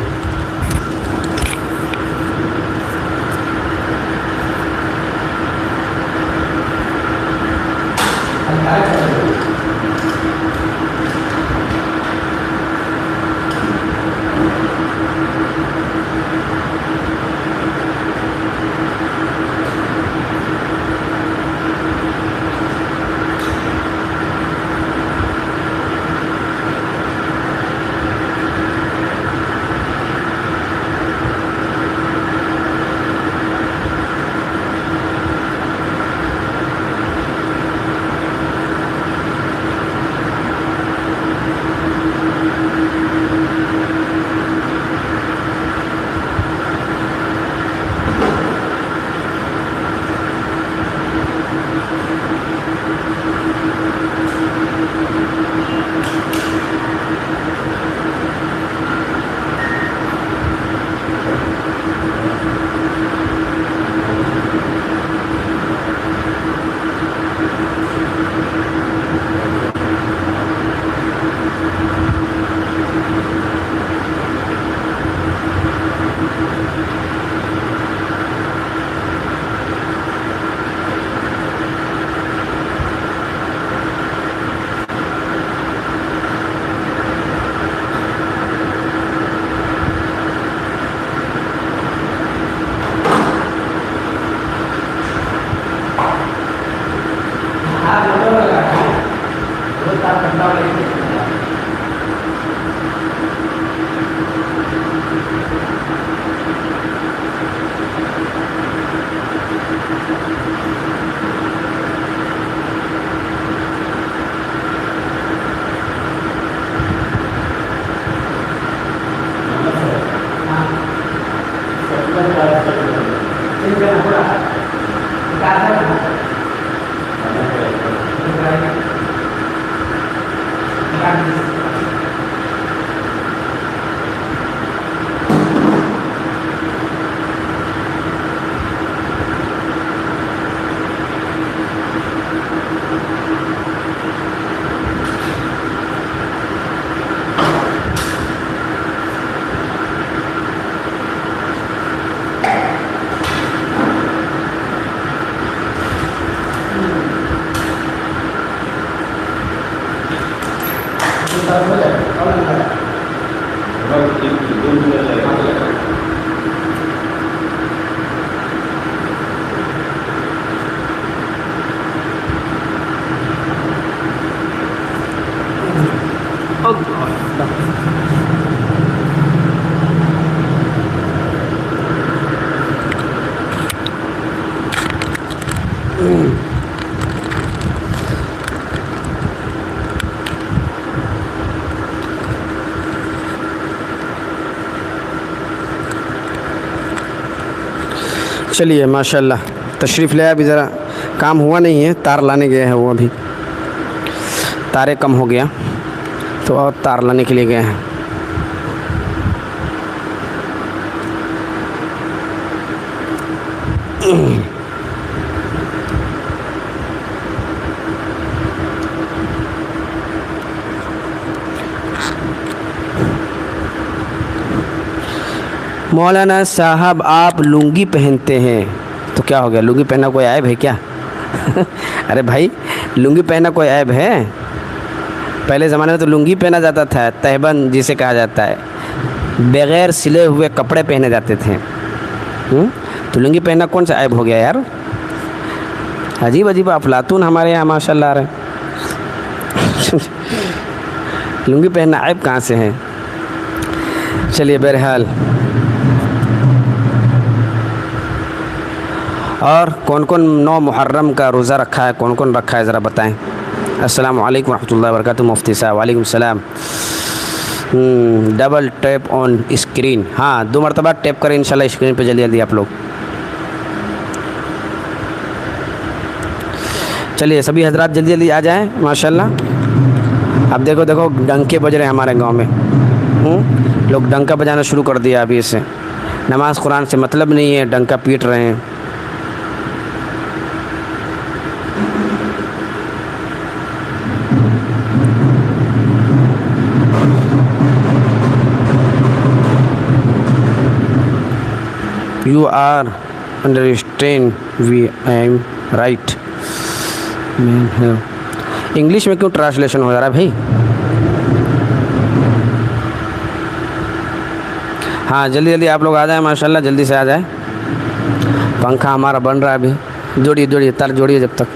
[SPEAKER 1] چلیے ماشاءاللہ تشریف لے. ابھی ذرا کام ہوا نہیں ہے, تار لانے گئے ہیں وہ, ابھی تارے کم ہو گیا تو اور تار لانے کے لیے گئے ہیں. مولانا صاحب آپ لنگی پہنتے ہیں تو کیا ہو گیا؟ لنگی پہننا کوئی عیب ہے کیا؟ ارے بھائی لنگی پہننا کوئی عیب ہے؟ پہلے زمانے میں تو لنگی پہنا جاتا تھا, تہبند جسے کہا جاتا ہے, بغیر سلے ہوئے کپڑے پہنے جاتے تھے. تو لنگی پہننا کون سا عیب ہو گیا یار؟ عجیب عجیب افلاطون ہمارے یہاں ماشاء اللہ رہے. لنگی پہننا عیب کہاں سے ہے؟ چلیے بہرحال. اور کون کون 9 محرم کا روزہ رکھا ہے, کون کون رکھا ہے ذرا بتائیں. السلام علیکم ورحمۃ اللہ وبرکاتہ. مفتی صاحب وعلیکم السلام. ڈبل ٹیپ آن اسکرین, ہاں 2 مرتبہ ٹیپ کریں انشاءاللہ اسکرین پہ جلدی جلدی آپ لوگ. چلیے سبھی حضرات جلدی جلدی آ جائیں ماشاءاللہ. اب دیکھو ڈنکے بج رہے ہیں ہمارے گاؤں میں. لوگ ڈنکا بجانا شروع کر دیا ابھی سے. نماز قرآن سے مطلب نہیں ہے, ڈنکا پیٹ رہے ہیں. You are understand we am right. English میں کیوں ٹرانسلیشن ہو جا رہا ہے بھائی؟ ہاں جلدی جلدی آپ لوگ آ جائیں ماشاءاللہ, جلدی سے آ جائیں. پنکھا ہمارا بن رہا ہے ابھی. جوڑیے تار جوڑیے جب تک.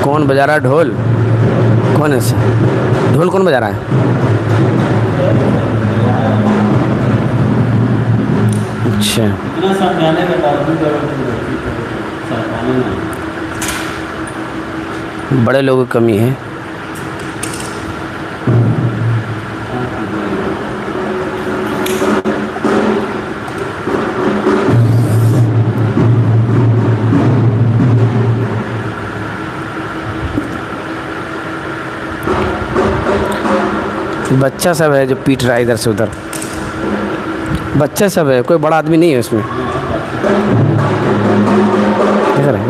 [SPEAKER 1] کون بجا رہا ہے ڈھول؟ کون ہے ڈھول کون بجا رہا ہے؟ اچھا بڑے لوگوں کی کمی ہے. بچہ سب ہے جو پیٹ رہا ہے ادھر سے ادھر. بچہ سب ہے, کوئی بڑا آدمی نہیں ہے اس میں.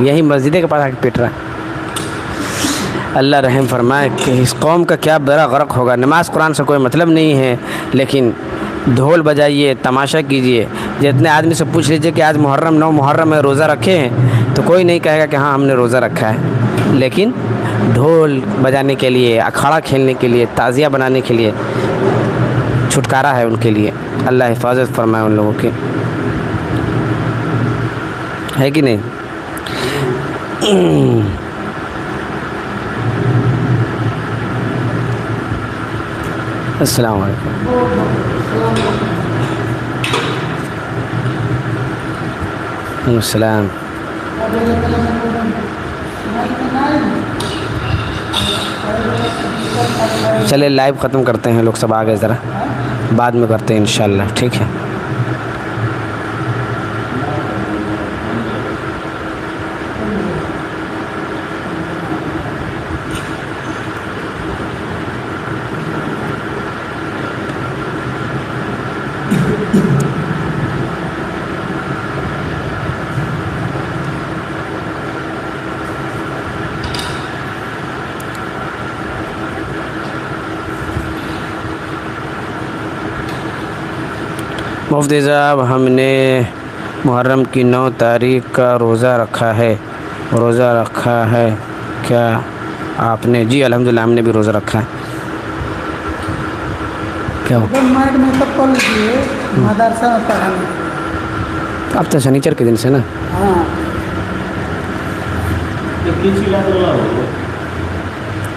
[SPEAKER 1] یہی مسجد کے پاس آ کے پیٹ رہا ہے. اللہ رحم فرمائے کہ اس قوم کا کیا بیڑا غرق ہوگا. نماز قرآن سے کوئی مطلب نہیں ہے, لیکن ڈھول بجائیے, تماشا کیجیے. جتنے آدمی سے پوچھ لیجیے کہ آج محرم 9 محرم میں روزہ رکھے ہیں, تو کوئی نہیں کہے گا کہ ہاں ہم نے روزہ رکھا ہے. لیکن ڈھول بجانے کے لیے, اکھاڑا کھیلنے کے لیے, تعزیہ بنانے کے لیے چھٹکارا ہے ان کے لیے. اللہ حفاظت فرمائے ان لوگوں کی, ہے کہ نہیں؟ السلام علیکم. السلام. چلے لائیو ختم کرتے ہیں, لوگ سب آ گئے, ذرا بعد میں کرتے ہیں انشاءاللہ, ٹھیک ہے؟ مفتی صاحب ہم نے محرم کی 9 تاریخ کا روزہ رکھا ہے کیا آپ نے؟ جی الحمدللہ ہم نے بھی روزہ رکھا ہے. کیا ہو
[SPEAKER 3] مائنڈ میں سب پڑھ لیجیے مدرسہ میں پڑھانا.
[SPEAKER 1] اب تو شنیچر کے دن سے نا.
[SPEAKER 3] ہاں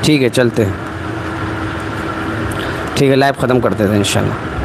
[SPEAKER 1] ٹھیک ہے چلتے ہیں. ٹھیک ہے لائف ختم کرتے تھے انشاءاللہ.